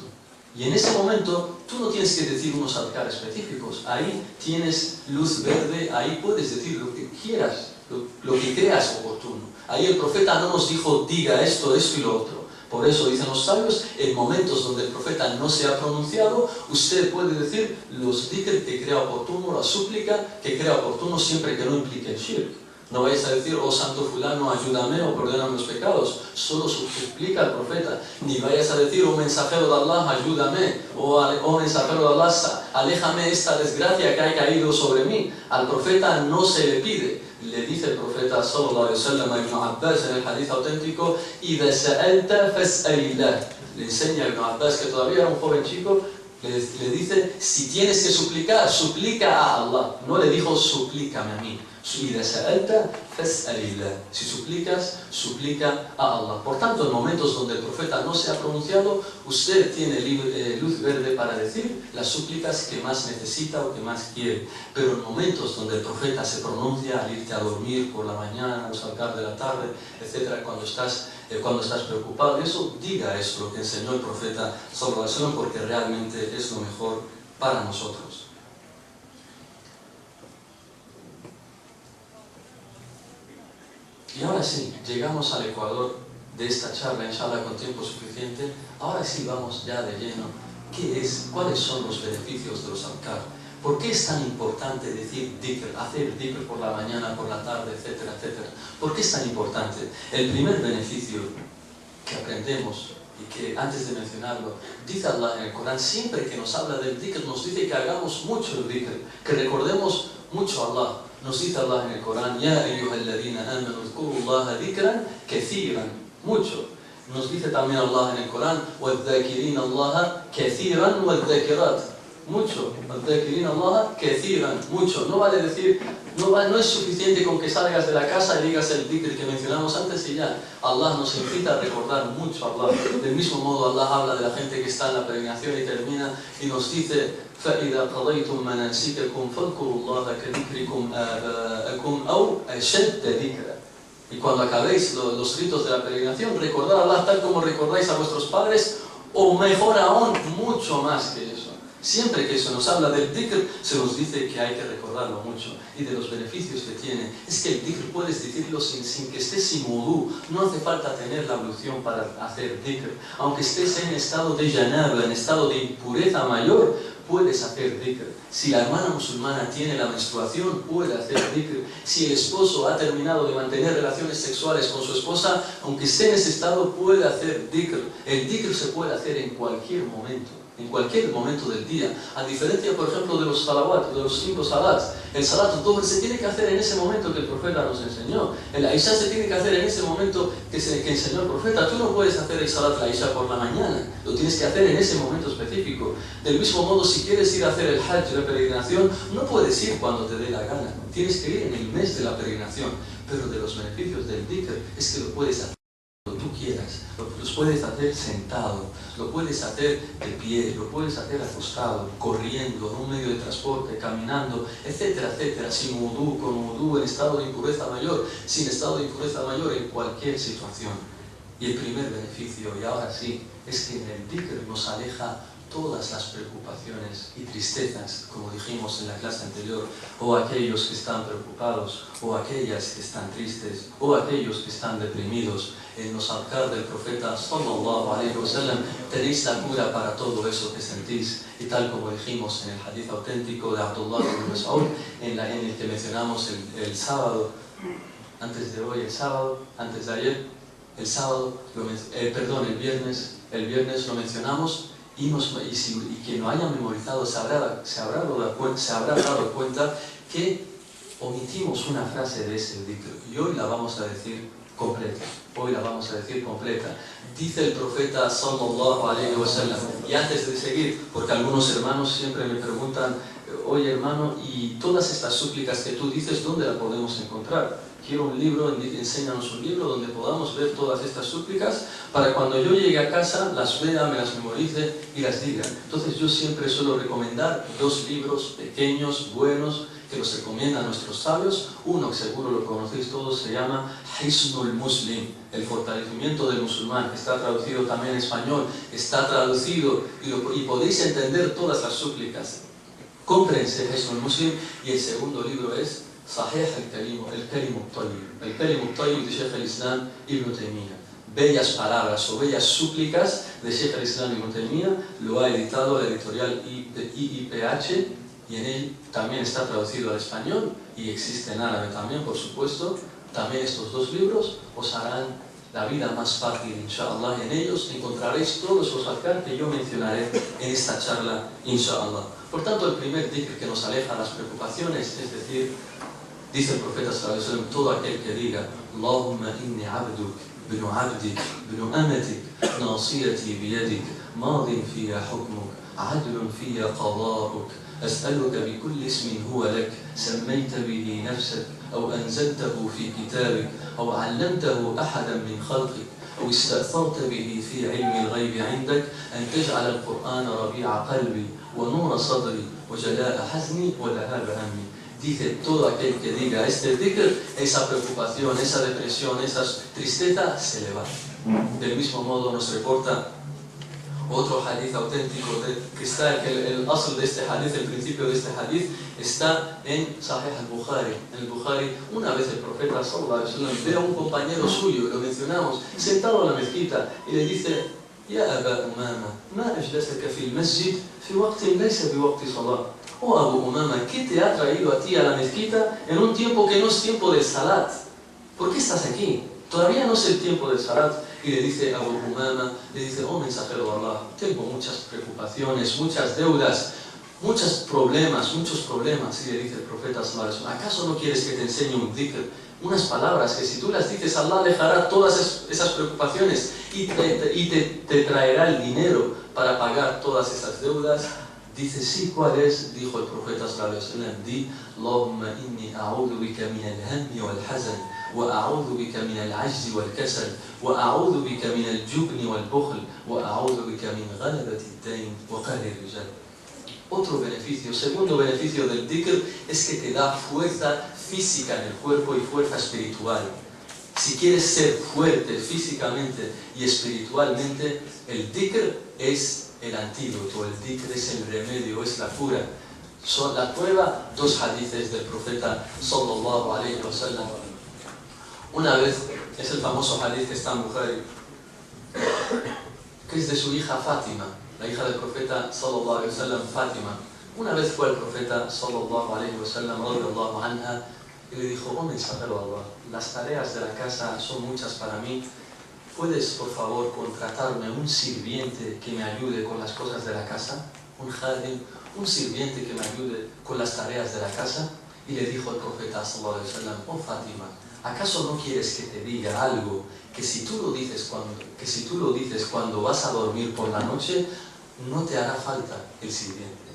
Y en ese momento tú no tienes que decir unos adhkar específicos. Ahí tienes luz verde, ahí puedes decir lo que quieras, lo que creas oportuno. Ahí el profeta no nos dijo, diga esto, esto y lo otro. Por eso dicen los sabios, en momentos donde el profeta no se ha pronunciado, usted puede decir los dhikr que crea oportuno, la súplica que crea oportuno siempre que no implique el shirk. No vayas a decir, oh santo fulano, ayúdame o perdóname los pecados. Solo suplica al profeta. Ni vayas a decir, oh mensajero de Allah, ayúdame. Oh mensajero de Allah, aléjame esta desgracia que ha caído sobre mí. Al profeta no se le pide. Le dice el profeta sallallahu alaihi wasallam a Ibn Abbas en el hadith auténtico, إِذَا سَأَلْتَ فَاسْأَلِ اللَّهِ. Le enseña a Ibn Abbas, que todavía era un joven chico, le dice, si tienes que suplicar, suplica a Allah. No le dijo, suplícame a mí. إِذَا سَأَلْتَ فَاسْأَلِ اللَّهِ. Si suplicas, suplica a Allah. Por tanto, en momentos donde el profeta no se ha pronunciado, usted tiene luz verde para decir las súplicas que más necesita o que más quiere. Pero en momentos donde el profeta se pronuncia, al irte a dormir por la mañana, al saltar de la tarde, etc., cuando estás preocupado, eso, diga eso, lo que enseñó el profeta sallallahu alaihi wasallam, porque realmente es lo mejor para nosotros. Y ahora sí, llegamos al ecuador de esta charla, inshallah, con tiempo suficiente. Ahora sí vamos ya de lleno. ¿Cuáles son los beneficios de los adhkar? ¿Por qué es tan importante decir dhikr, hacer dhikr por la mañana, por la tarde, etcétera, etcétera? ¿Por qué es tan importante? El primer beneficio que aprendemos, y que antes de mencionarlo, dice Allah en el Corán, siempre que nos habla del dhikr, nos dice que hagamos mucho el dhikr, que recordemos mucho a Allah. Nos dice Allah en el Corán, Ya ayyuhalladhina amanu dhkurullaha dhikran kathiran, mucho. Nos dice también Allah en el Corán, وَالذَّاكِرِينَ اللَّهَ كَثِيرًا وَالذَّاكِرَاتِ, mucho. وَالذَّاكِرِينَ اللَّهَ كَثِيرًا, mucho. No vale decir, no es suficiente con que salgas de la casa y digas el dhikr que mencionamos antes y ya. Allah nos invita a recordar mucho a Allah. Del mismo modo Allah habla de la gente que está en la peregrinación y termina y nos dice, فَإِذَا قَضَيْتُم مَنَاسِكَكُمْ فَاذْكُرُوا اللَّهَ كَذِكْرِكُمْ آبَاءَكُمْ أَوْ أَشَدَّ ذِكْرًا. Y cuando acabéis los ritos de la peregrinación, recordad a Allah tal como recordáis a vuestros padres, o mejor aún, mucho más que eso. Siempre que se nos habla del dhikr, se nos dice que hay que recordarlo mucho. Y de los beneficios que tiene, es que el dhikr puedes decirlo sin que estés sin wudú. No hace falta tener la ablución para hacer dhikr. Aunque estés en estado de janaba, en estado de impureza mayor, puedes hacer dhikr. Si la hermana musulmana tiene la menstruación, puede hacer dhikr. Si el esposo ha terminado de mantener relaciones sexuales con su esposa, aunque esté en ese estado, puede hacer dhikr. El dhikr se puede hacer en cualquier momento del día. A diferencia, por ejemplo, de los salawat, de los 5 salats. El salat al-dhuhr se tiene que hacer en ese momento que el profeta nos enseñó. El Aisha se tiene que hacer en ese momento que enseñó el profeta. Tú no puedes hacer el salat al-Aisha por la mañana. Lo tienes que hacer en ese momento específico. Del mismo modo, si quieres ir a hacer el hajj, la peregrinación, no puedes ir cuando te dé la gana. Tienes que ir en el mes de la peregrinación. Pero de los beneficios del dhikr es que lo puedes hacer cuando tú quieras. Lo puedes hacer sentado, lo puedes hacer de pie, lo puedes hacer acostado, corriendo, en un medio de transporte, caminando, etcétera, etcétera, sin wudú, con wudú, en estado de impureza mayor, sin estado de impureza mayor, en cualquier situación. Y el primer beneficio, y ahora sí, es que en el dhikr nos aleja todas las preocupaciones y tristezas, como dijimos en la clase anterior, o aquellos que están preocupados, o aquellas que están tristes, o aquellos que están deprimidos. En los adhkar del profeta sallallahu alaihi wasallam tenéis la cura para todo eso que sentís. Y tal como dijimos en el hadith auténtico de Abdullah ibn Mas'ud, en el que mencionamos el sábado, antes de hoy, antes de ayer, el viernes lo mencionamos. Y quien lo haya memorizado se habrá dado cuenta que omitimos una frase de ese dhikr. Y hoy la vamos a decir completa. Dice el profeta sallallahu alaihi wasallam. Y antes de seguir, porque algunos hermanos siempre me preguntan oye hermano, y todas estas súplicas que tú dices, ¿dónde las podemos encontrar? Quiero un libro, enséñanos un libro donde podamos ver todas estas súplicas para cuando yo llegue a casa las vea, me las memorice y las diga. Entonces yo siempre suelo recomendar 2 libros pequeños, buenos, que los recomiendan nuestros sabios. Uno, que seguro lo conocéis todos, se llama Hisnul Muslim, el fortalecimiento del musulmán. Está traducido también en español, está traducido y podéis entender todas las súplicas. Cómprense Hisnul Muslim. Y el segundo libro es Sahih al-Kalim al-Tayyib. El Kalim al-Tayyib de Sheikh al-Islam Ibn Taymiyyah. Bellas palabras o bellas súplicas de Sheikh al-Islam Ibn Taymiyyah. Lo ha editado la editorial IIPH y en él también está traducido al español y existe en árabe también, por supuesto. También estos 2 libros os harán la vida más fácil, inshallah, y en ellos encontraréis todos los azkar que yo mencionaré en esta charla, inshallah. Por tanto, el primer dhikr que nos aleja de las preocupaciones, es decir, dice el profeta sallallahu alaihi wasallam, todo aquel que diga Allahumma inni abduk, bnu abdik, bnu amatik, nasiyati biyadik, madin fiya hukmuk, adlun fiya qada'uk, أسألك بكل اسم هو لك سميت به نفسك أو أنزلته في كتابك أو علمته أحدا من خلقك أو استأثرت به في علم الغيب عندك أن تجعل القرآن ربيع قلبي ونور صدري وجلاء حزني وذهاب همي. Dice todo aquel que diga este dhikr, esa preocupación, esa depresión, esa tristeza se le va. Del mismo modo nos reporta otro hadith auténtico que está, el asl de este hadith, el principio de este hadith está en Sahih al-Bukhari. En el Bukhari, una vez el profeta sallallahu alaihi wasallam ve a un compañero suyo, lo mencionamos, sentado en la mezquita y le dice: Ya Aba Umama, ma ajlasaka fi al-masjid fi waqtin laysa bi waqti salat. Oh Abu Umama, ¿qué te ha traído a ti a la mezquita en un tiempo que no es tiempo de salat? ¿Por qué estás aquí? Todavía no es el tiempo de salat. Y le dice a Abu Umama, le dice: oh mensajero de Allah, tengo muchas preocupaciones, muchas deudas, muchos problemas. Y le dice el profeta sallallahu alaihi wasallam: ¿acaso no quieres que te enseñe un dhikr? Unas palabras que si tú las dices, Allah alejará todas esas preocupaciones y te traerá el dinero para pagar todas esas deudas. Dice: sí, ¿cuál es? Dijo el profeta sallallahu alaihi wasallam: di Allahumma inni a'udhu bika min al-hammi wal-hazan وأعوذ بك من العجز والكسل وأعوذ بك من الجبن والبخل وأعوذ بك من غلبة الدين وقهر الرجال. Otro beneficio, segundo beneficio del dhikr es que te da fuerza física en el cuerpo y fuerza espiritual. Si quieres ser fuerte físicamente y espiritualmente, el dhikr es el antídoto, el dhikr es el remedio, es la cura. Son la prueba 2 hadiths del profeta sallallahu alaihi wasallam. Una vez, es el famoso hadith que está en Bukhari, que es de su hija Fátima, la hija del profeta sallallahu alaihi wasallam, Fátima. Una vez fue el profeta sallallahu alaihi wasallam radiyallahu anha y le dijo: oh mensajero de Allah, las tareas de la casa son muchas para mí, ¿puedes por favor contratarme un sirviente que me ayude con las cosas de la casa? Un khadim, un sirviente que me ayude con las tareas de la casa. Y le dijo el profeta sallallahu alaihi wasallam: oh Fátima, ¿acaso no quieres que te diga algo que si tú lo dices cuando vas a dormir por la noche, no te hará falta el sirviente?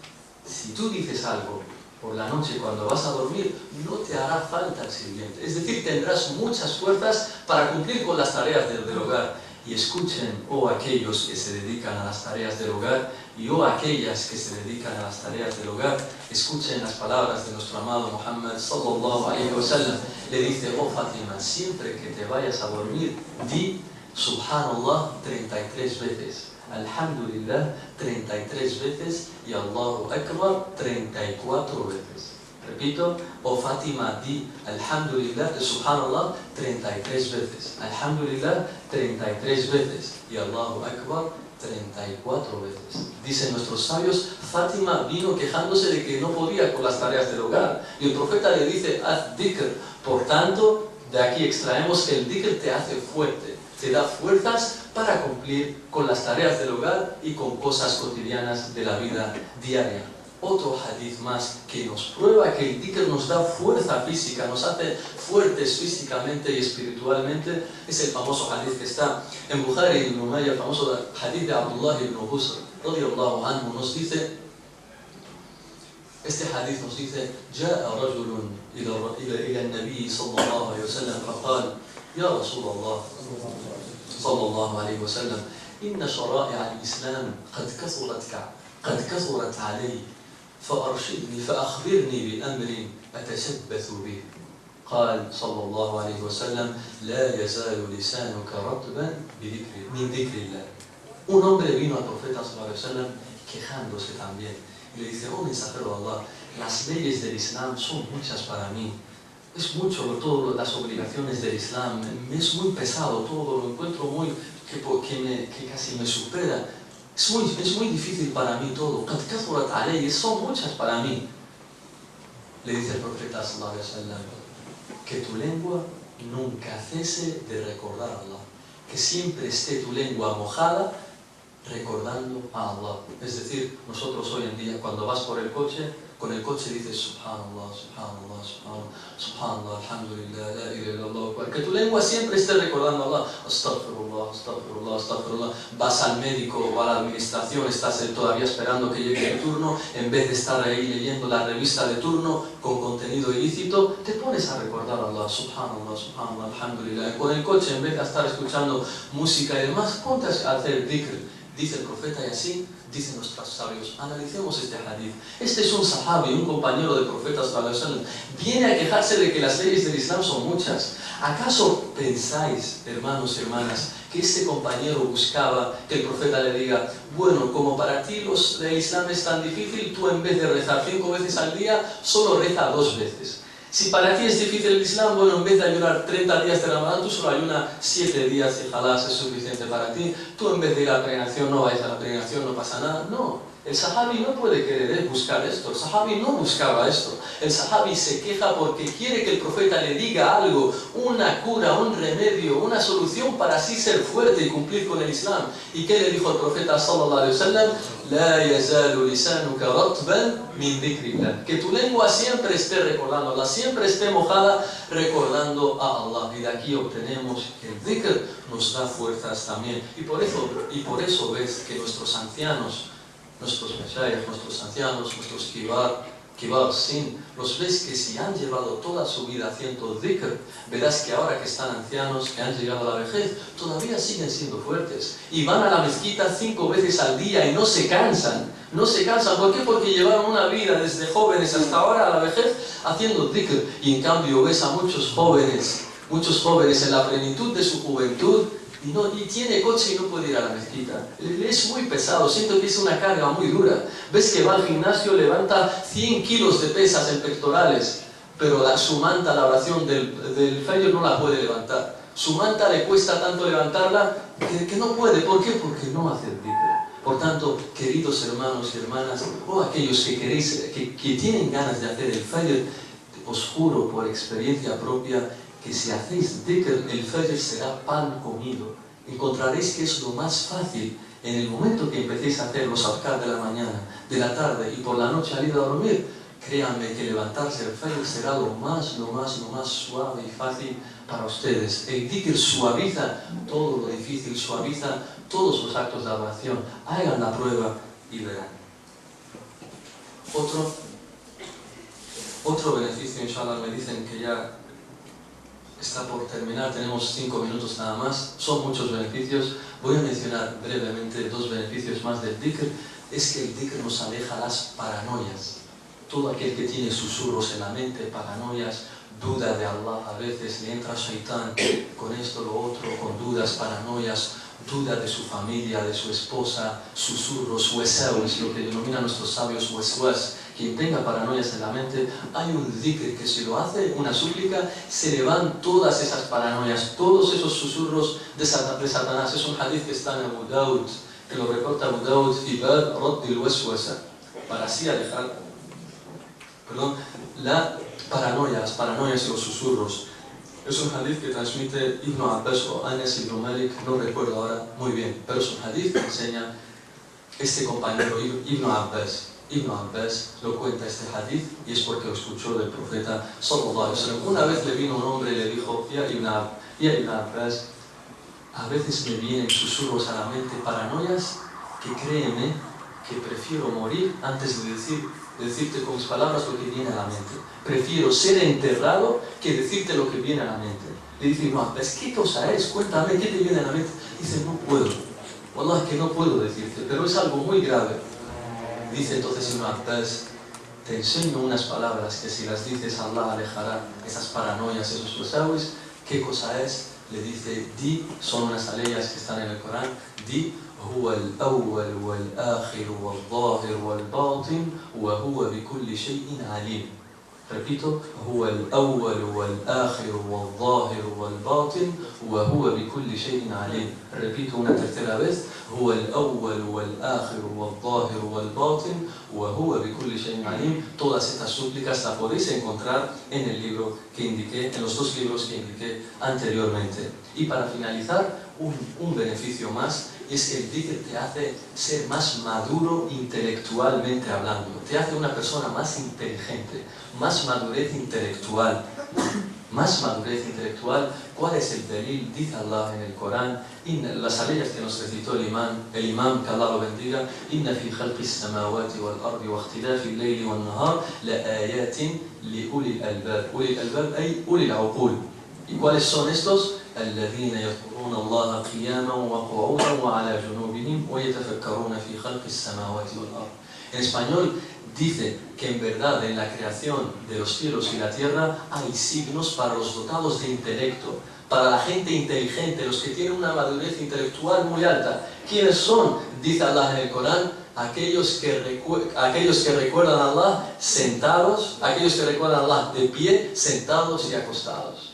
Si tú dices algo por la noche cuando vas a dormir, no te hará falta el sirviente. Es decir, tendrás muchas fuerzas para cumplir con las tareas del hogar. Y escuchen, oh aquellos que se dedican a las tareas del hogar y oh aquellas que se dedican a las tareas del hogar, escuchen las palabras de nuestro amado Muhammad sallallahu alaihi wasallam. Le dice: oh Fátima, siempre que te vayas a dormir, di Subhanallah 33 veces, Alhamdulillah 33 veces y Allahu Akbar 34 veces. Repito: oh Fátima, di Alhamdulillah, Subhanallah 33 veces, Alhamdulillah 33 veces y Allahu Akbar 34 veces. Dicen nuestros sabios, Fátima vino quejándose de que no podía con las tareas del hogar y el profeta le dice: haz dhikr. Por tanto, de aquí extraemos que el dhikr te hace fuerte, te da fuerzas para cumplir con las tareas del hogar y con cosas cotidianas de la vida diaria. Otro hadith más que nos prueba que el dhikr nos da fuerza física, nos hace fuertes físicamente y espiritualmente, es el famoso hadith que está en Bukhari y Ibn Majah, el famoso hadith de Abdullah ibn Busr radiyallahu anhu. Nos dice: Este hadith nos dice: جاء رجل إلى النبي صلى الله عليه وسلم فقال: يا رسول الله صلى الله عليه وسلم إن شرائع الإسلام قد كثرت علي فأرشدني فأخبرني بأمر أتشبث به. قال صلى الله عليه وسلم: لا يزال لسانك رطبا من ذكر الله. Un hombre vino al profeta sallallahu alaihi wasallam quejándose también y le dice: oh mensajero de Allah, las leyes del Islam son muchas para mí, es mucho todas las obligaciones del Islam, me es muy pesado todo, lo encuentro muy que casi me supera, es muy difícil para mí todo, son muchas para mí. Le dice el profeta sallallahu alaihi wasallam: que tu lengua nunca cese de recordar a Allah, que siempre esté tu lengua mojada recordando a Allah. Es decir, nosotros hoy en día cuando vas por el coche, con el coche dices Subhanallah, Subhanallah, Subhanallah, Subhanallah, Alhamdulillah, La ilaha illallah. Que tu lengua siempre esté recordando a Allah. Astaghfirullah, Astaghfirullah, Astaghfirullah. Vas al médico o a la administración, estás todavía esperando que llegue el turno, en vez de estar ahí leyendo la revista de turno con contenido ilícito, te pones a recordar a Allah. Subhanallah, Subhanallah, Alhamdulillah. Con el coche, en vez de estar escuchando música y demás, ponte a hacer dhikr. Dice el profeta, y así dicen nuestros sabios. Analicemos este hadith. Este es un sahabi, un compañero del profeta sallallahu alaihi wasallam. Viene a quejarse de que las leyes del Islam son muchas. ¿Acaso pensáis, hermanos y hermanas, que este compañero buscaba que el profeta le diga: bueno, como para ti el Islam es tan difícil, tú en vez de rezar 5 veces al día, solo reza 2 veces? Si para ti es difícil el Islam, bueno, en vez de ayunar 30 días de Ramadán, tú solo ayunas 7 días y jalás es suficiente para ti. Tú en vez de ir a la peregrinación, no vayas a la peregrinación, no pasa nada. No, el sahabi no puede querer buscar esto. El sahabi no buscaba esto. El sahabi se queja porque quiere que el profeta le diga algo, una cura, un remedio, una solución para así ser fuerte y cumplir con el Islam. ¿Y qué le dijo el profeta sallallahu alaihi wasallam? La yazalu lisanuka ratban min dhikrillah. Que tu lengua siempre esté recordando a Allah, siempre esté mojada recordando a Allah. Y de aquí obtenemos que el dhikr nos da fuerzas también. Y por eso ves que nuestros ancianos, nuestros mashayikh, nuestros ancianos, nuestros kibar sin, los ves que si han llevado toda su vida haciendo dhikr, verás que ahora que están ancianos, que han llegado a la vejez, todavía siguen siendo fuertes. Y van a la mezquita 5 veces al día y no se cansan. No se cansan. ¿Por qué? Porque llevaron una vida desde jóvenes hasta ahora a la vejez haciendo dhikr. Y en cambio ves a muchos jóvenes en la plenitud de su juventud, y tiene coche y no puede ir a la mezquita. Es muy pesado, siento que es una carga muy dura. Ves que va al gimnasio, levanta 100 kilos de pesas en pectorales, pero su manta, la oración del Fajr, no la puede levantar. Su manta le cuesta tanto levantarla que no puede. ¿Por qué? Porque no hace el dhikr. Por tanto, queridos hermanos y hermanas, o aquellos que tienen ganas de hacer el Fajr, os juro por experiencia propia que si hacéis dhikr, el Fajr será pan comido. Encontraréis que es lo más fácil. En el momento que empecéis a hacer los adhkar de la mañana, de la tarde y por la noche al ir a dormir, créanme que levantarse el Fajr será lo más suave y fácil para ustedes. El dhikr suaviza todo lo difícil, suaviza todos los actos de adoración. Hagan la prueba y verán. Otro beneficio, inshallah, me dicen que ya está por terminar, tenemos 5 minutos nada más, son muchos beneficios. Voy a mencionar brevemente 2 beneficios más del dhikr. Es que el dhikr nos aleja las paranoias. Todo aquel que tiene susurros en la mente, paranoias, duda de Allah, a veces le entra shaitán con esto, lo otro, con dudas, paranoias, duda de su familia, de su esposa, susurros, waswas, lo que denominan nuestros sabios waswas. Quien tenga paranoias en la mente, hay un dhikr que si lo hace, una súplica, se le van todas esas paranoias, todos esos susurros de Satanás. Es un hadith que está en Abu Dawud, que lo reporta Abu Dawud, Ibad Raddil Waswasa, para así alejar, las paranoias y los susurros. Es un hadith que transmite Ibn Abbas o Anas ibn Malik, no recuerdo ahora muy bien, pero es un hadith que enseña este compañero Ibn Abbas. Ibn Abbas lo cuenta este hadith y es porque lo escuchó del profeta sallallahu alaihi wasallam. Una vez le vino un hombre y le dijo: ya Ibn Abbas, a veces me vienen susurros a la mente, paranoias, que créeme que prefiero morir antes de decirte con mis palabras lo que viene a la mente. Prefiero ser enterrado que decirte lo que viene a la mente. Le dice Ibn Abbas, ¿qué cosa es? Cuéntame, ¿qué te viene a la mente? Dice, no puedo. Wallah, que no puedo decirte, pero es algo muy grave. Dice entonces Ibn Abbas, te enseño unas palabras que si las dices Allah alejará esas paranoias, esos wasawis. ¿Qué cosa es? Le dice, di, son unas aleyas que están en el Corán, di, هو الأول والآخر والظاهر والباطن وهو بكل شيء عليم. Repito, هو الأول والآخر والظاهر والباطن وهو بكل شيء عليم. Repito una tercera vez, هو الأول والآخر والظاهر والباطن وهو بكل شيء عليم. Todas estas súplicas las podéis encontrar en el libro que indiqué, en los dos libros que indiqué anteriormente. Y para finalizar, un beneficio más es que el dhikr te hace ser más maduro intelectualmente hablando, te hace una persona más inteligente, más madurez intelectual. Más madurez intelectual. ¿Cuál es el delil? Dice Allah en el Corán, las aleyas que nos recitó el imam, que Allah lo bendiga, إن في خلق السماوات والأرض واختلاف الليل والنهار لآيات لأولي الألباب. أولي الألباب أي أولي العقول. ¿Y cuáles son estos? الذين يذكرون الله قياما وقعودا وعلى جنوبهم ويتفكرون في خلق السماوات والأرض. En español dice que en verdad en la creación de los cielos y la tierra hay signos para los dotados de intelecto, para la gente inteligente, los que tienen una madurez intelectual muy alta. ¿Quiénes son? Dice Allah en el Corán, aquellos que recuerdan a Allah sentados, aquellos que recuerdan a Allah de pie, sentados y acostados.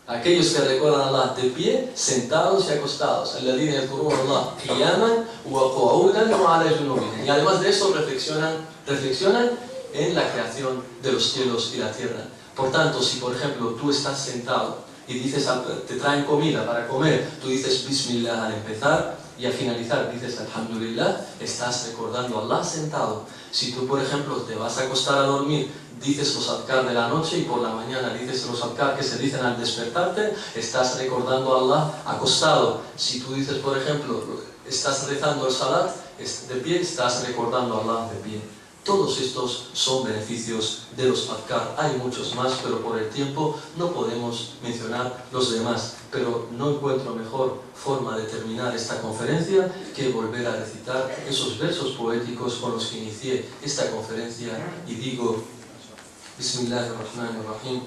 Aquellos que recuerdan a Allah de pie, sentados y acostados. الذين يذكرون الله قياما وقعودا وعلى جنوبهم. Y además de eso reflexionan en la creación de los cielos y la tierra. Por tanto, si por ejemplo tú estás sentado y dices, te traen comida para comer, tú dices Bismillah al empezar y al finalizar dices Alhamdulillah, estás recordando a Allah sentado. Si tú por ejemplo te vas a acostar a dormir, dices los adhkar de la noche y por la mañana dices los adhkar que se dicen al despertarte, estás recordando a Allah acostado. Si tú dices, por ejemplo, estás rezando el salat de pie, estás recordando a Allah de pie. Todos estos son beneficios de los adhkar. Hay muchos más, pero por el tiempo no podemos mencionar los demás. Pero no encuentro mejor forma de terminar esta conferencia que volver a recitar esos versos poéticos con los que inicié esta conferencia y digo, Bismillahirrahmanirrahim.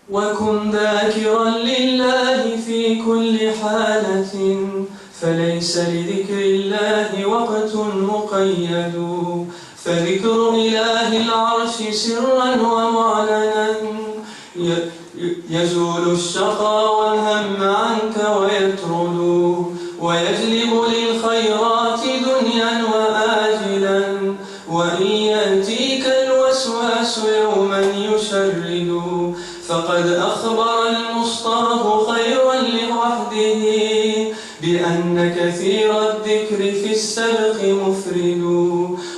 وكن ذاكرا لله في كل حالة فليس لذكر الله وقت مقيد فذكر إله العرش سرا ومعلنا يزول الشقى والهم عنك ويطرد ويجلب للخيرات دنيا وآجلا وإن يأتيك الوسواس يوما يشرد فقد أخبر المصطفى خيرا لوحده بأن كثير الذكر في السبق مفرد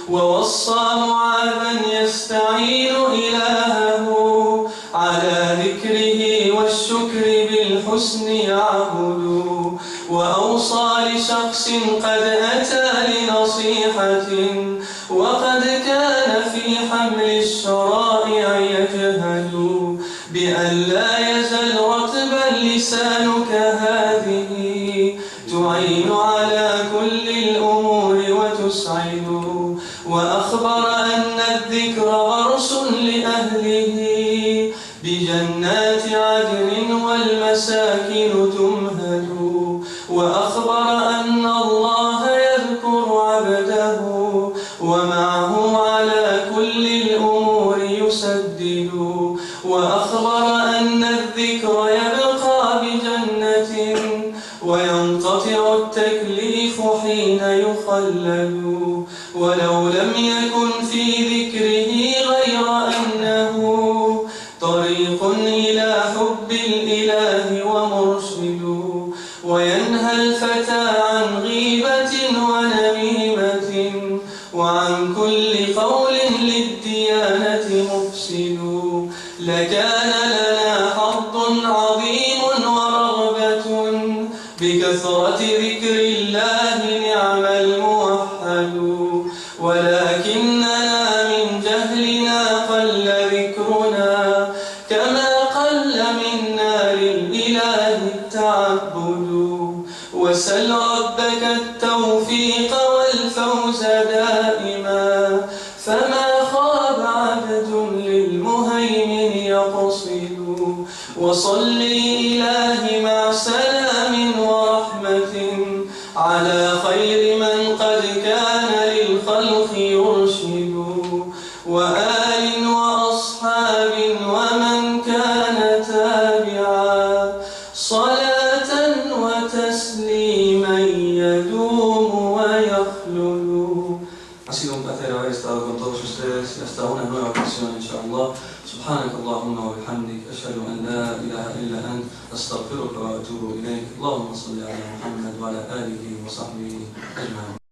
ووصى معاذا يستعين إلهه على ذكره والشكر بالحسن يعبد وأوصى لشخص قد أتى لنصيحة وقد كان في حمل الشرائع يجهد بأن لا يزل رطبا لسانك هذه تعين على كل الأمور وتسعد وأخبر أن الذكر غرس لأهله بجنات عدن والمساكن تمهد وأخبر أن الله يذكر عبده ومعه على كل الأمور يسدد وأخبر أن الذكر يبقى بجنة وينقطع التكليف حين يخلد ولو لم يكن في ذكره غير أنه طريق إلى حب الإله ومرشد وينهى الفتى عن غيبة ونميمة وعن كل قول للديانة مفسد لكان لنا حظ عظيم ورغبة بكثرة ذكر الله نعم الموحد لكننا من جهلنا قل ذكرنا كما قل منا للإله التعبد وسل ربك التوفيق والفوز دائما فما خاب عبد للمهيمن يقصد وصل إلهي مع سلام ورحمة على خير من قد كان للخلق يرشد وآل وأصحاب ومن كان تابعا صلاة وتسليما يدوم ويخلد. Ha sido un placer haber estado con todos ustedes y hasta una nueva ocasión, inshallah. سبحانك اللهم وبحمدك أشهد أن لا إله إلا أنت أستغفرك وأتوب إليك. اللهم صل على محمد وعلى آله وصحبه أجمعين.